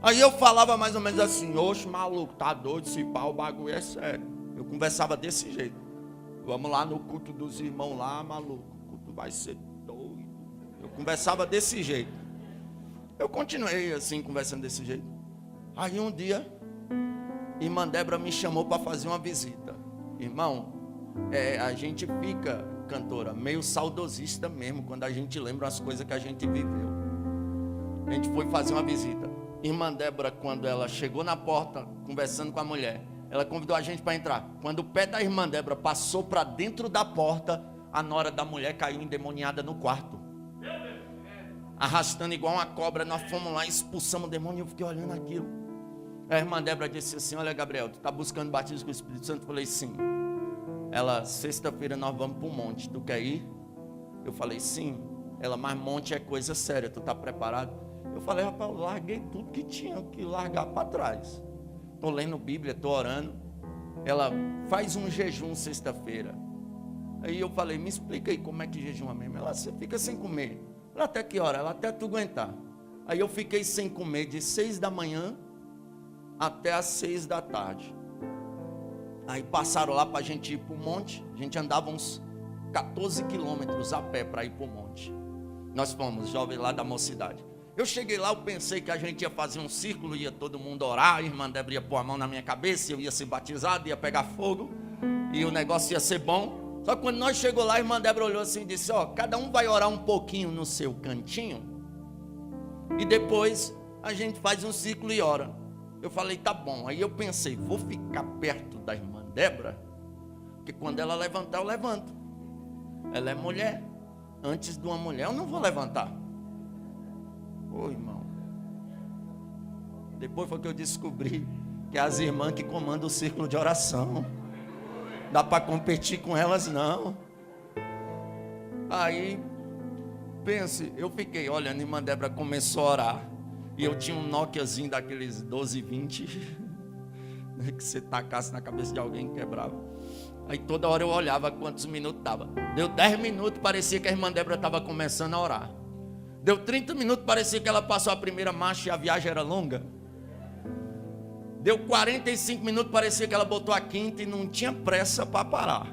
Aí eu falava mais ou menos assim: oxe, maluco, tá doido, se pá, o bagulho é sério. Eu conversava desse jeito: vamos lá no culto dos irmãos lá, maluco, o culto vai ser doido. Eu conversava desse jeito. Eu continuei assim, conversando desse jeito. Aí um dia, irmã Débora me chamou para fazer uma visita. Irmão, a gente fica, cantora, meio saudosista mesmo, quando a gente lembra as coisas que a gente viveu. A gente foi fazer uma visita. Irmã Débora, quando ela chegou na porta, conversando com a mulher, ela convidou a gente para entrar. Quando o pé da irmã Débora passou para dentro da porta, a nora da mulher caiu endemoniada no quarto, arrastando igual uma cobra. Nós fomos lá, expulsamos o demônio. Eu fiquei olhando aquilo. A irmã Débora disse assim: olha, Gabriel, tu está buscando batismo com o Espírito Santo? Eu falei: sim. Ela: sexta-feira nós vamos para o monte, tu quer ir? Eu falei: sim. Ela: mas monte é coisa séria, tu está preparado? Eu falei: rapaz, eu larguei tudo que tinha que largar para trás. Estou lendo Bíblia, estou orando. Ela: faz um jejum sexta-feira. Aí eu falei: me explica aí como é que jejuma mesmo. Ela: você fica sem comer. Ela: até que hora? Ela: até tu aguentar. Aí eu fiquei sem comer de 6 da manhã até as 6 da tarde. Aí passaram lá para a gente ir para o monte. A gente andava uns 14 quilômetros a pé para ir para o monte. Nós fomos, jovens lá da mocidade. Eu cheguei lá, eu pensei que a gente ia fazer um círculo, ia todo mundo orar, a irmã Débora ia pôr a mão na minha cabeça, eu ia ser batizado, ia pegar fogo, e o negócio ia ser bom. Só que quando nós chegamos lá, a irmã Débora olhou assim e disse: ó, cada um vai orar um pouquinho no seu cantinho, e depois a gente faz um círculo e ora. Eu falei: tá bom. Aí eu pensei: vou ficar perto da irmã Débora, porque quando ela levantar, eu levanto. Ela é mulher. Antes de uma mulher, eu não vou levantar. Ô irmão, depois foi que eu descobri que é as irmãs que comandam o círculo de oração. Dá para competir com elas não. Aí, pense, eu fiquei olhando, a irmã Débora começou a orar. E eu tinha um Nokiazinho daqueles 1220, que você tacasse na cabeça de alguém e quebrava. Aí toda hora eu olhava quantos minutos dava. Deu 10 minutos, parecia que a irmã Débora estava começando a orar. Deu 30 minutos, parecia que ela passou a primeira marcha e a viagem era longa. Deu 45 minutos, parecia que ela botou a quinta e não tinha pressa para parar.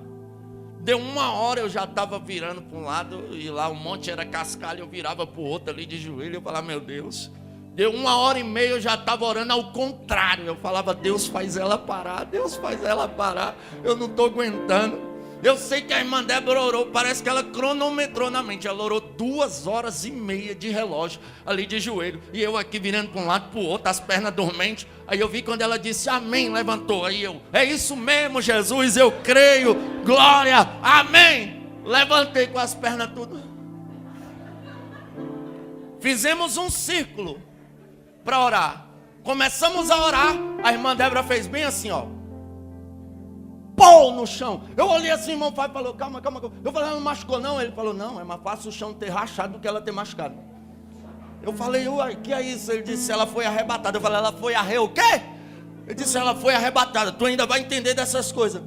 Deu 1 hora, eu já estava virando para um lado, e lá o monte era cascalho, eu virava para o outro ali de joelho, eu falava: meu Deus. Deu 1h30, eu já estava orando ao contrário. Eu falava: Deus, faz ela parar, Deus, faz ela parar, eu não estou aguentando. Eu sei que a irmã Débora orou, parece que ela cronometrou na mente. Ela orou 2h30 de relógio, ali de joelho. E eu aqui virando para um lado, para o outro, as pernas dormentes. Aí eu vi quando ela disse amém, levantou. Aí eu: é isso mesmo, Jesus, eu creio, glória, amém. Levantei com as pernas tudo. Fizemos um círculo para orar. Começamos a orar. A irmã Débora fez bem assim, ó, pô, no chão. Eu olhei assim, irmão Fábio falou: calma. Eu falei: não machucou não? Ele falou: não, é mais fácil o chão ter rachado do que ela ter machucado. Eu falei: uai, que é isso? Ele disse: ela foi arrebatada. Eu falei: ela foi o quê? Ele disse: ela foi arrebatada. Tu ainda vai entender dessas coisas.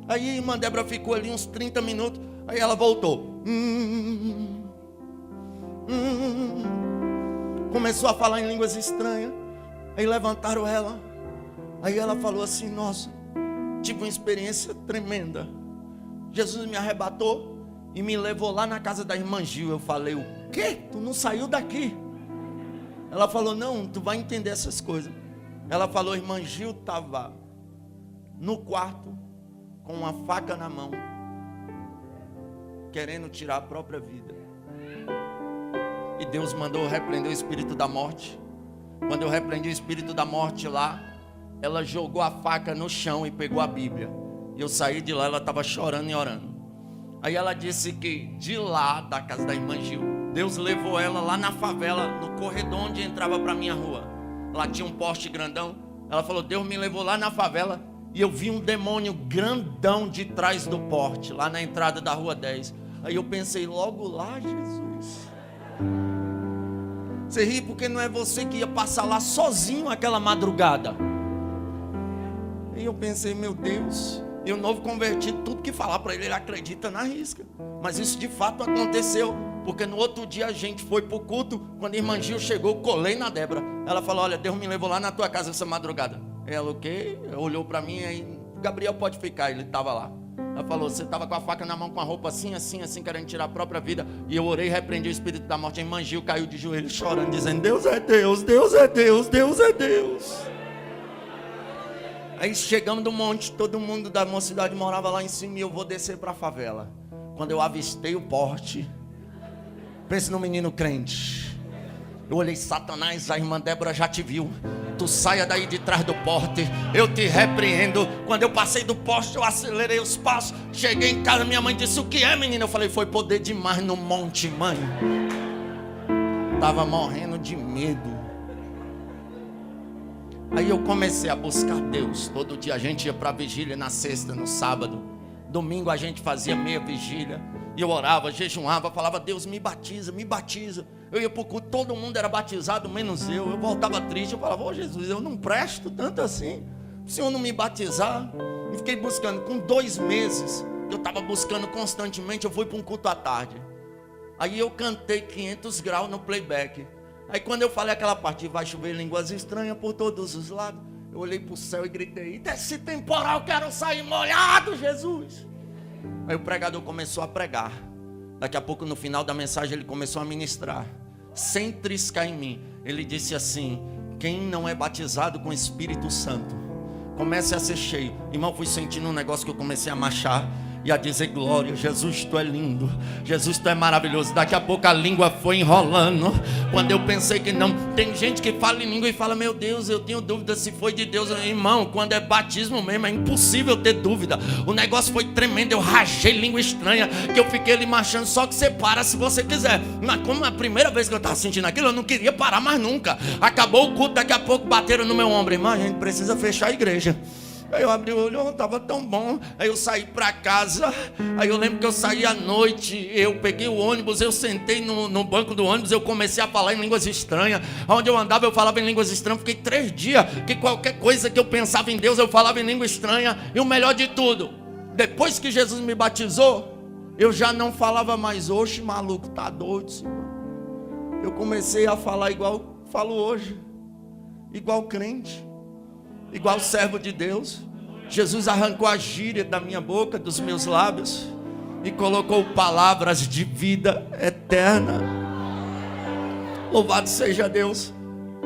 Aí a irmã Débora ficou ali uns 30 minutos. Aí ela voltou. Começou a falar em línguas estranhas. Aí levantaram ela. Aí ela falou assim: nossa, tive uma experiência tremenda. Jesus me arrebatou e me levou lá na casa da irmã Gil. Eu falei, o quê? Tu não saiu daqui? Ela falou, não, tu vai entender essas coisas. Ela falou, irmã Gil estava no quarto com uma faca na mão, querendo tirar a própria vida. E Deus mandou repreender o espírito da morte. Quando eu repreendi o espírito da morte lá, ela jogou a faca no chão e pegou a Bíblia. E eu saí de lá, ela estava chorando e orando. Aí ela disse que de lá, da casa da irmã Gil, Deus levou ela lá na favela, no corredor onde entrava para minha rua. Lá tinha um poste grandão. Ela falou, Deus me levou lá na favela e eu vi um demônio grandão de trás do porte, lá na entrada da rua 10. Aí eu pensei, logo lá, Jesus. Você ri porque não é você que ia passar lá sozinho aquela madrugada. E eu pensei, meu Deus. E o novo convertido, tudo que falar para ele, ele acredita na risca. Mas isso de fato aconteceu. Porque no outro dia a gente foi para o culto. Quando a irmã Gil chegou, colei na Débora. Ela falou, olha, Deus me levou lá na tua casa essa madrugada. Ela, o quê? Olhou para mim aí, Gabriel pode ficar, ele estava lá. Ela falou, você estava com a faca na mão, com a roupa assim, assim, assim, querendo tirar a própria vida. E eu orei e repreendi o espírito da morte. A irmã Gil caiu de joelhos chorando, dizendo, Deus é Deus, Deus é Deus, Deus é Deus. Aí chegamos do monte, todo mundo da mocidade morava lá em cima e eu vou descer para a favela. Quando eu avistei o porte, pense no menino crente. Eu olhei, Satanás, a irmã Débora já te viu. Tu saia daí de trás do porte, eu te repreendo. Quando eu passei do poste, eu acelerei os passos. Cheguei em casa, minha mãe disse, o que é, menina? Eu falei, foi poder demais no monte, mãe. Tava morrendo de medo. Aí eu comecei a buscar Deus. Todo dia a gente ia para a vigília, na sexta, no sábado. Domingo a gente fazia meia vigília. E eu orava, jejuava, falava, Deus me batiza, me batiza. Eu ia para o culto, todo mundo era batizado, menos eu. Eu voltava triste, eu falava, ô Jesus, eu não presto tanto assim. O Senhor não me batizar. E fiquei buscando, com 2 meses, eu estava buscando constantemente, eu fui para um culto à tarde. Aí eu cantei 500 graus no playback. Aí quando eu falei aquela parte, vai chover línguas estranhas por todos os lados, eu olhei para o céu e gritei, desse temporal eu quero sair molhado, Jesus. Aí o pregador começou a pregar. Daqui a pouco no final da mensagem ele começou a ministrar, sem triscar em mim. Ele disse assim, quem não é batizado com o Espírito Santo, comece a ser cheio. Irmão, fui sentindo um negócio que eu comecei a marchar e a dizer, glória, Jesus, tu é lindo, Jesus, tu é maravilhoso. Daqui a pouco a língua foi enrolando. Quando eu pensei que não, tem gente que fala em língua e fala, meu Deus, eu tenho dúvida se foi de Deus. Irmão, quando é batismo mesmo, é impossível ter dúvida. O negócio foi tremendo, eu rajei língua estranha, que eu fiquei ali marchando, só que você para se você quiser. Mas como a primeira vez que eu estava sentindo aquilo, eu não queria parar mais nunca. Acabou o culto, daqui a pouco bateram no meu ombro, irmão, a gente precisa fechar a igreja. Aí eu abri o olho, estava tão bom. Aí eu saí para casa. Aí eu lembro que eu saí à noite. Eu peguei o ônibus, eu sentei no banco do ônibus. Eu comecei a falar em línguas estranhas. Onde eu andava eu falava em línguas estranhas. Fiquei 3 dias que qualquer coisa que eu pensava em Deus eu falava em língua estranha. E o melhor de tudo, depois que Jesus me batizou, eu já não falava mais, oxe maluco, tá doido, Senhor. Eu comecei a falar igual falo hoje, igual crente, igual servo de Deus. Jesus arrancou a gíria da minha boca, dos meus lábios, e colocou palavras de vida eterna. Louvado seja Deus.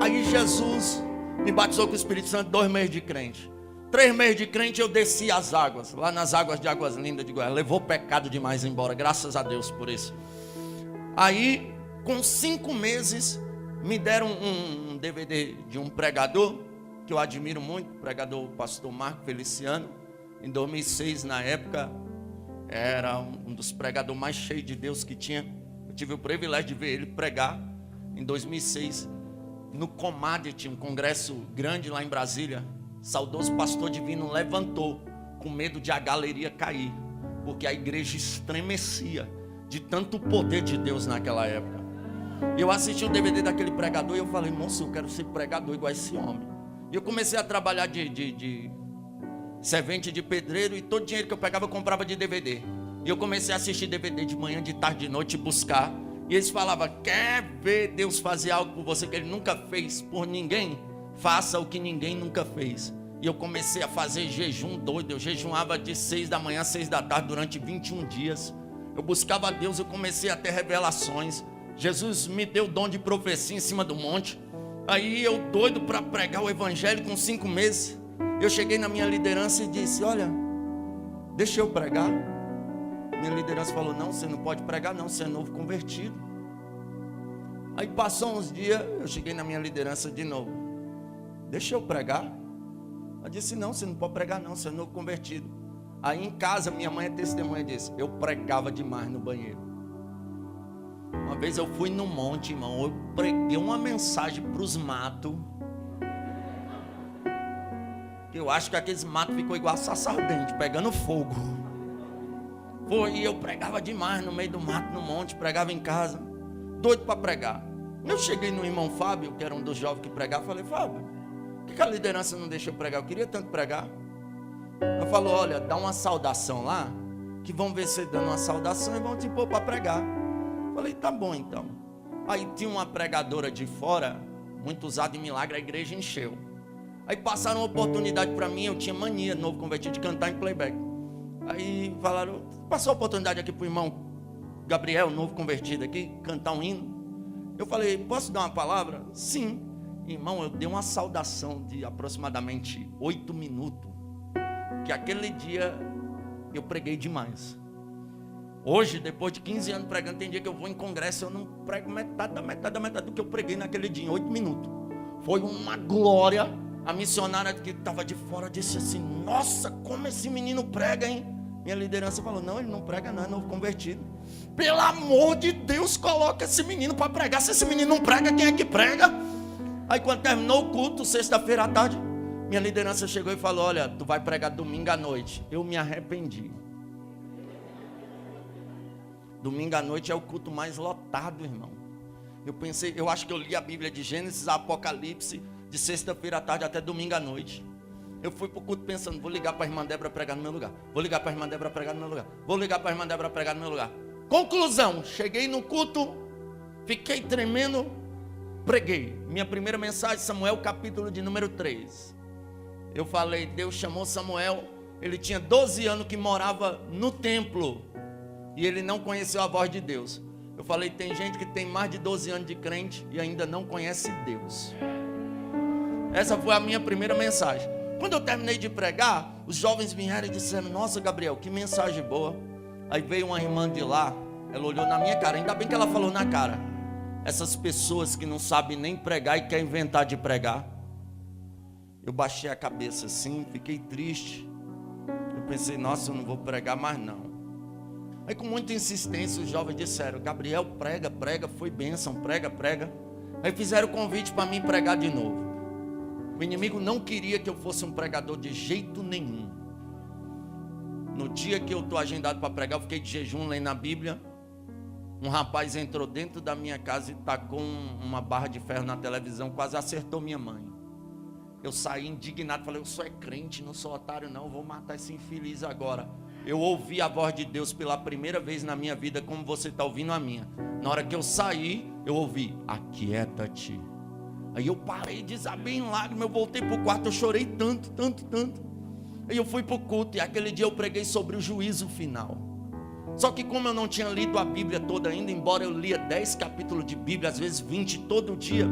Aí Jesus me batizou com o Espírito Santo, 2 meses de crente. 3 meses de crente eu desci as águas, lá nas águas de Águas Lindas de Goiás. Levou pecado demais embora, graças a Deus por isso. Aí, com 5 meses, me deram um DVD de um pregador que eu admiro muito, o pregador, o pastor Marco Feliciano. Em 2006, na época, era um dos pregadores mais cheios de Deus que tinha. Eu tive o privilégio de ver ele pregar em 2006, no Commodity, um congresso grande lá em Brasília. Saudoso pastor divino levantou, com medo de a galeria cair, porque a igreja estremecia de tanto poder de Deus naquela época. Eu assisti o DVD daquele pregador e eu falei, moço, eu quero ser pregador igual a esse homem. E eu comecei a trabalhar de servente de pedreiro, e todo o dinheiro que eu pegava eu comprava de DVD. E eu comecei a assistir DVD de manhã, de tarde, de noite, buscar. E eles falavam, quer ver Deus fazer algo por você que Ele nunca fez por ninguém? Faça o que ninguém nunca fez. E E eu comecei a fazer jejum doido. Eu jejuava de 6 da manhã a 6 da tarde durante 21 dias. Eu buscava a Deus, eu comecei a ter revelações. Jesus me deu o dom de profecia em cima do monte. Aí eu doido para pregar o evangelho com 5 meses. Eu cheguei na minha liderança e disse: olha, deixa eu pregar. Minha liderança falou: não, você não pode pregar não, você é novo convertido. Aí passou uns dias, eu cheguei na minha liderança de novo: deixa eu pregar. Ela disse: não, você não pode pregar não, você é novo convertido. Aí em casa, minha mãe é testemunha disso, eu pregava demais no banheiro. Uma vez eu fui no monte, irmão, eu preguei uma mensagem para os matos. Eu acho que aqueles matos ficou igual a sassardente, pegando fogo. Foi, e eu pregava demais no meio do mato, no monte, pregava em casa, doido para pregar. Eu cheguei no irmão Fábio, que era um dos jovens que pregava, falei: Fábio, por que a liderança não deixou eu pregar? Eu queria tanto pregar. Ela falou: olha, dá uma saudação lá, que vão ver você dando uma saudação e vão te pôr para pregar. Falei: tá bom então. Aí tinha uma pregadora de fora, muito usada em milagre, a igreja encheu. Aí passaram uma oportunidade para mim, eu tinha mania, novo convertido, de cantar em playback. Aí falaram: passou a oportunidade aqui para o irmão Gabriel, novo convertido aqui, cantar um hino. Eu falei: posso dar uma palavra? Sim. Irmão, eu dei uma saudação de aproximadamente 8 minutos, que aquele dia eu preguei demais. Hoje, depois de 15 anos pregando, tem dia que eu vou em congresso, eu não prego metade do que eu preguei naquele dia, em 8 minutos. Foi uma glória. A missionária que estava de fora disse assim: nossa, como esse menino prega, hein? Minha liderança falou: não, ele não prega não, é novo convertido. Pelo amor de Deus, coloca esse menino para pregar. Se esse menino não prega, quem é que prega? Aí quando terminou o culto, sexta-feira à tarde, minha liderança chegou e falou: olha, tu vai pregar domingo à noite. Eu me arrependi. Domingo à noite é o culto mais lotado, irmão. Eu pensei, eu acho que eu li a Bíblia de Gênesis a Apocalipse, de sexta-feira à tarde até domingo à noite. Eu fui para o culto pensando: vou ligar para a irmã Débora pregar no meu lugar. Vou ligar para a irmã Débora pregar no meu lugar. Vou ligar para a irmã Débora pregar no meu lugar. Conclusão, cheguei no culto, fiquei tremendo, preguei. Minha primeira mensagem, Samuel, capítulo de número 3. Eu falei: Deus chamou Samuel, ele tinha 12 anos que morava no templo, e ele não conheceu a voz de Deus. Eu falei: tem gente que tem mais de 12 anos de crente e ainda não conhece Deus. Essa foi a minha primeira mensagem. Quando eu terminei de pregar, os jovens vieram e disseram: nossa, Gabriel, que mensagem boa. Aí veio uma irmã de lá, ela olhou na minha cara, ainda bem que ela falou na cara: essas pessoas que não sabem nem pregar e querem inventar de pregar. Eu baixei a cabeça assim, fiquei triste. Eu pensei: nossa, eu não vou pregar mais não. Aí com muita insistência os jovens disseram: Gabriel, prega, prega, foi bênção, prega, prega. Aí fizeram o convite para mim pregar de novo. O inimigo não queria que eu fosse um pregador de jeito nenhum. No dia que eu estou agendado para pregar, eu fiquei de jejum lendo a Bíblia. Um rapaz entrou dentro da minha casa e tacou uma barra de ferro na televisão, quase acertou minha mãe. Eu saí indignado, falei: eu sou crente, não sou otário não, eu vou matar esse infeliz agora. Eu ouvi a voz de Deus pela primeira vez na minha vida, como você está ouvindo a minha. Na hora que eu saí, eu ouvi: aquieta-te. Aí eu parei, desabei em lágrimas, eu voltei para o quarto, eu chorei tanto. Aí eu fui para o culto, e aquele dia eu preguei sobre o juízo final. Só que como eu não tinha lido a Bíblia toda ainda, embora eu lia 10 capítulos de Bíblia, às vezes 20 todo dia,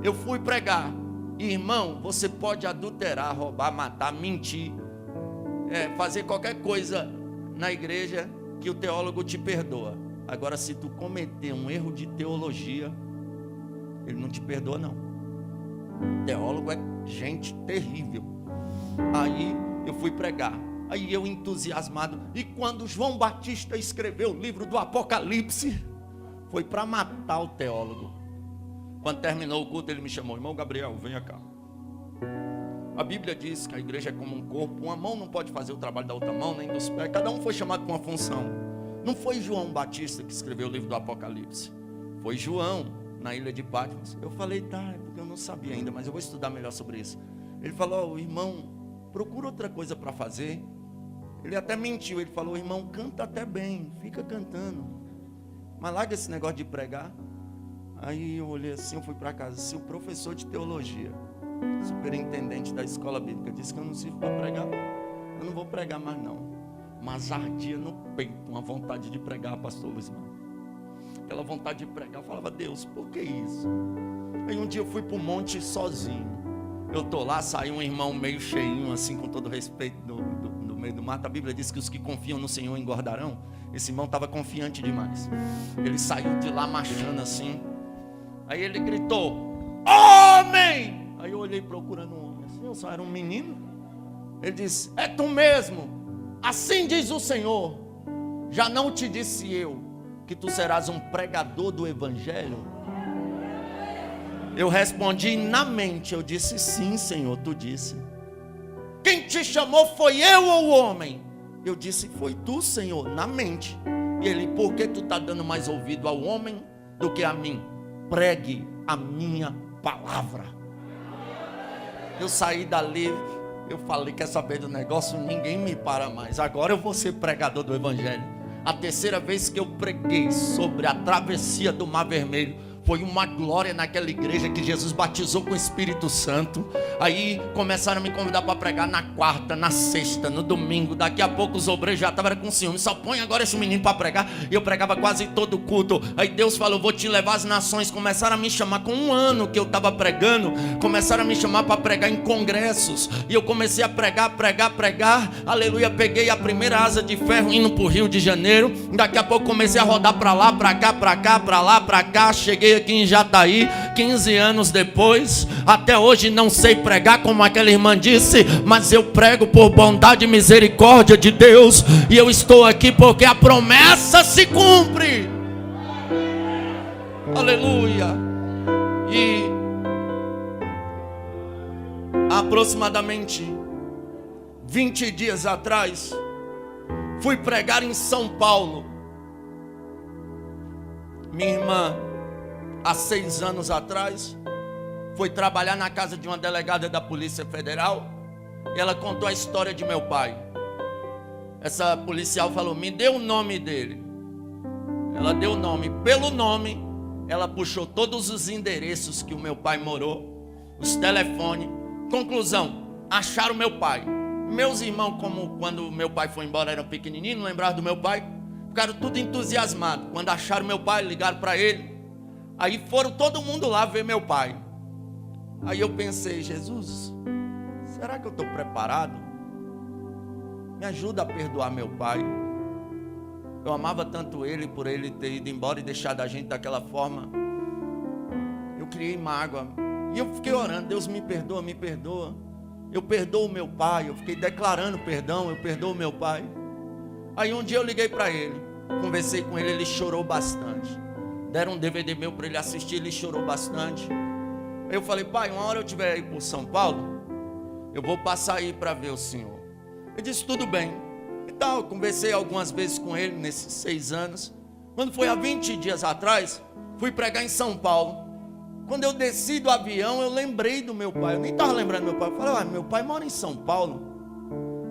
eu fui pregar. Irmão, você pode adulterar, roubar, matar, mentir, fazer qualquer coisa na igreja, que o teólogo te perdoa. Agora, se tu cometer um erro de teologia, ele não te perdoa não. O teólogo é gente terrível. Aí eu fui pregar. Aí eu entusiasmado. E quando João Batista escreveu o livro do Apocalipse, foi para matar o teólogo. Quando terminou o culto, ele me chamou: irmão Gabriel, venha cá. A Bíblia diz que a igreja é como um corpo. Uma mão não pode fazer o trabalho da outra mão, nem dos pés. Cada um foi chamado para uma função. Não foi João Batista que escreveu o livro do Apocalipse. Foi João, na ilha de Patmos. Eu falei: tá, é porque eu não sabia ainda, mas eu vou estudar melhor sobre isso. Ele falou: irmão, procura outra coisa para fazer. Ele até mentiu, ele falou: irmão, canta até bem, fica cantando, mas larga esse negócio de pregar. Aí eu olhei assim, eu fui para casa. Se o professor de teologia, superintendente da escola bíblica, disse que eu não sirvo para pregar, eu não vou pregar mais não. Mas ardia no peito uma vontade de pregar, pastor Luiz Marcos. Aquela vontade de pregar, eu falava, Deus, por que isso? Aí um dia eu fui para o monte sozinho. Eu estou lá, saiu um irmão meio cheinho, assim, com todo respeito, do meio do mato. A Bíblia diz que os que confiam no Senhor engordarão. Esse irmão estava confiante demais. Ele saiu de lá marchando assim. Aí ele gritou, homem! Aí eu olhei procurando um homem. Assim, eu só era um menino. Ele disse, é tu mesmo. Assim diz o Senhor. Já não te disse eu que tu serás um pregador do evangelho? Eu respondi na mente, eu disse, sim, Senhor, tu disse. Quem te chamou foi eu ou o homem? Eu disse, foi tu, Senhor, na mente. E ele, por que tu está dando mais ouvido ao homem do que a mim? Pregue a minha palavra. Eu saí dali, eu falei, quer saber do negócio? Ninguém me para mais. Agora eu vou ser pregador do evangelho. A terceira vez que eu preguei sobre a travessia do Mar Vermelho, foi uma glória naquela igreja que Jesus batizou com o Espírito Santo. Aí começaram a me convidar para pregar na quarta, na sexta, no domingo. Daqui a pouco os obreiros já estavam com ciúme. Só põe agora esse menino para pregar. E eu pregava quase todo culto. Aí Deus falou, vou te levar às nações. Começaram a me chamar, com um ano que eu estava pregando, começaram a me chamar para pregar em congressos. E eu comecei a pregar. Aleluia, peguei a primeira asa de ferro indo para o Rio de Janeiro. Daqui a pouco comecei a rodar para lá, para cá, para cá, para lá, para cá. Cheguei aqui em Jataí, 15 anos depois. Até hoje não sei pregar como aquela irmã disse, mas eu prego por bondade e misericórdia de Deus. E eu estou aqui porque a promessa se cumpre. Aleluia. E aproximadamente 20 dias atrás, fui pregar em São Paulo. Minha irmã, há 6 anos atrás, foi trabalhar na casa de uma delegada da Polícia Federal. E ela contou a história de meu pai. Essa policial falou, me dê o nome dele. Ela deu o nome. Pelo nome, ela puxou todos os endereços que o meu pai morou, os telefones. Conclusão, acharam meu pai. Meus irmãos, como quando meu pai foi embora, eram pequenininhos, não lembraram do meu pai, ficaram tudo entusiasmados. Quando acharam meu pai, ligaram para ele. Aí foram todo mundo lá ver meu pai. Aí eu pensei, Jesus, será que eu estou preparado? Me ajuda a perdoar meu pai. Eu amava tanto ele, por ele ter ido embora e deixado a gente daquela forma. Eu criei mágoa. E eu fiquei orando, Deus me perdoa, me perdoa. Eu perdoo meu pai, eu fiquei declarando perdão, eu perdoo meu pai. Aí um dia eu liguei para ele, conversei com ele, ele chorou bastante. Deram um DVD meu para ele assistir, ele chorou bastante. Eu falei, pai, uma hora eu estiver aí por São Paulo, eu vou passar aí para ver o senhor. Ele disse, tudo bem. Então eu conversei algumas vezes com ele nesses 6 anos. Quando foi há 20 dias atrás, fui pregar em São Paulo. Quando eu desci do avião, eu lembrei do meu pai. Eu nem estava lembrando do meu pai. Eu falei, meu pai mora em São Paulo.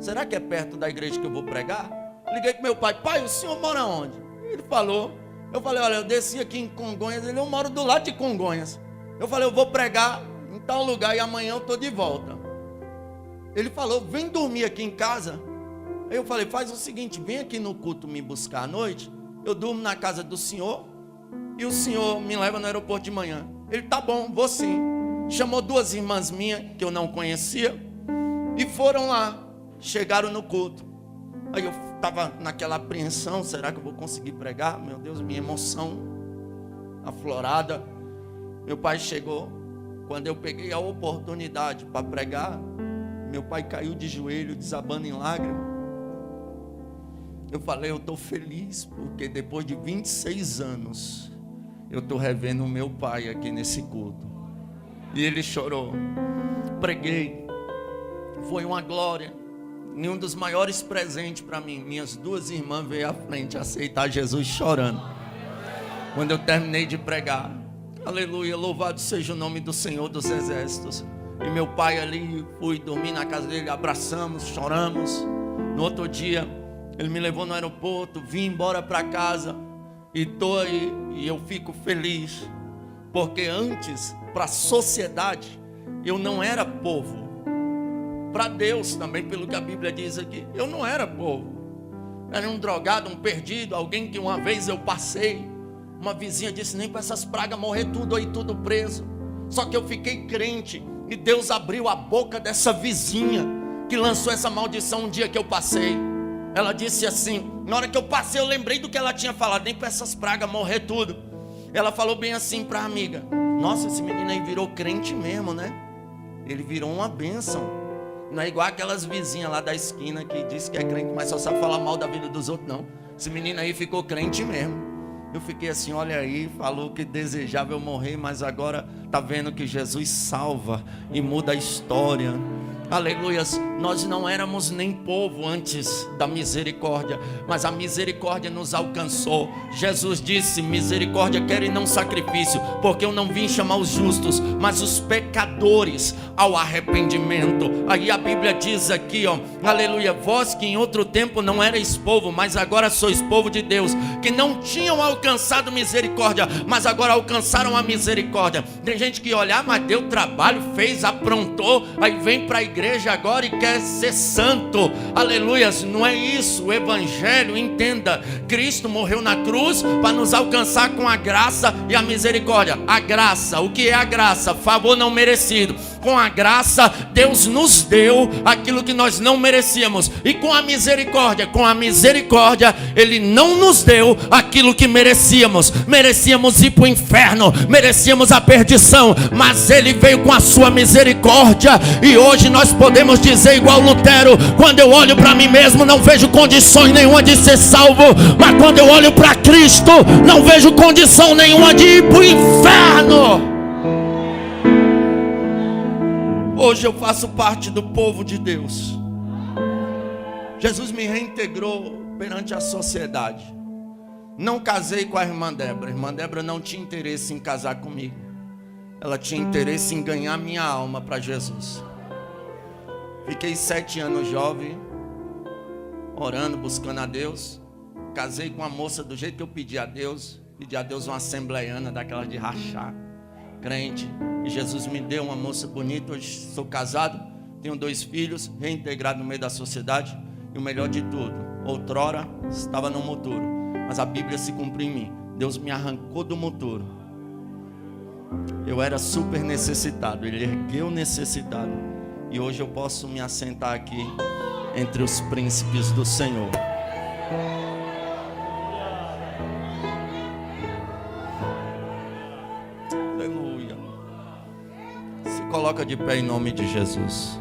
Será que é perto da igreja que eu vou pregar? Liguei para meu pai, pai, o senhor mora onde? Ele falou. Eu falei, olha, eu desci aqui em Congonhas. Eu moro do lado de Congonhas. Eu falei, eu vou pregar em tal lugar e amanhã eu estou de volta. Ele falou, vem dormir aqui em casa. Aí eu falei, faz o seguinte, vem aqui no culto me buscar à noite. Eu durmo na casa do senhor e o senhor me leva no aeroporto de manhã. Ele, tá bom, vou sim. Chamou 2 irmãs minhas que eu não conhecia e foram lá. Chegaram no culto. Aí eu estava naquela apreensão, será que eu vou conseguir pregar? Meu Deus, minha emoção aflorada. Meu pai chegou. Quando eu peguei a oportunidade para pregar, meu pai caiu de joelho, desabando em lágrimas. Eu falei, eu estou feliz, porque depois de 26 anos, eu estou revendo o meu pai aqui nesse culto. E ele chorou. Preguei. Foi uma glória. E um dos maiores presentes para mim, minhas 2 irmãs veio à frente aceitar Jesus chorando. Quando eu terminei de pregar, aleluia, louvado seja o nome do Senhor dos Exércitos. E meu pai ali, fui dormir na casa dele, abraçamos, choramos. No outro dia, ele me levou no aeroporto, vim embora para casa. E estou aí, e eu fico feliz, Porque antes, para a sociedade, eu não era povo. Para Deus também, pelo que a Bíblia diz aqui, eu não era povo. Era um drogado, um perdido, alguém que uma vez eu passei. Uma vizinha disse, nem para essas pragas morrer tudo aí, tudo preso. Só que eu fiquei crente, e Deus abriu a boca dessa vizinha, que lançou essa maldição um dia que eu passei. Ela disse assim, na hora que eu passei eu lembrei do que ela tinha falado, nem para essas pragas morrer tudo. Ela falou bem assim para a amiga, nossa, esse menino aí virou crente mesmo, né? Ele virou uma bênção. Não é igual aquelas vizinhas lá da esquina que diz que é crente, mas só sabe falar mal da vida dos outros, não. Esse menino aí ficou crente mesmo. Eu fiquei assim, olha aí, falou que desejava eu morrer, mas agora está vendo que Jesus salva e muda a história. Aleluias, nós não éramos nem povo antes da misericórdia, mas a misericórdia nos alcançou. Jesus disse, misericórdia quero e não sacrifício, porque eu não vim chamar os justos, mas os pecadores ao arrependimento. Aí a Bíblia diz aqui, ó, aleluia, vós que em outro tempo não erais povo, mas agora sois povo de Deus, que não tinham alcançado misericórdia, mas agora alcançaram a misericórdia. Tem gente que olha, mas deu trabalho, fez, aprontou, aí vem para a igreja agora e quer ser santo. Aleluias, não é isso. O evangelho, entenda, Cristo morreu na cruz para nos alcançar com a graça e a misericórdia. A graça, o que é a graça? Favor não merecido. Com a graça, Deus nos deu aquilo que nós não merecíamos. E com a misericórdia, Ele não nos deu aquilo que merecíamos. Merecíamos ir para o inferno, merecíamos a perdição, mas Ele veio com a sua misericórdia. E hoje nós podemos dizer igual Lutero, quando eu olho para mim mesmo não vejo condições nenhuma de ser salvo, mas quando eu olho para Cristo não vejo condição nenhuma de ir para o inferno. Hoje eu faço parte do povo de Deus. Jesus me reintegrou perante a sociedade. Não casei com a irmã Débora. A irmã Débora não tinha interesse em casar comigo. Ela tinha interesse em ganhar minha alma para Jesus. Fiquei 7 anos jovem, orando, buscando a Deus. Casei com uma moça do jeito que eu pedi a Deus. Pedi a Deus uma assembleiana, daquela de rachar, crente. E Jesus me deu uma moça bonita. Hoje sou casado, tenho 2 filhos, reintegrado no meio da sociedade. E o melhor de tudo, outrora estava no muturo, mas a Bíblia se cumpriu em mim. Deus me arrancou do muturo. Eu era super necessitado, Ele ergueu necessitado. E hoje eu posso me assentar aqui entre os príncipes do Senhor. Aleluia. Se coloca de pé em nome de Jesus.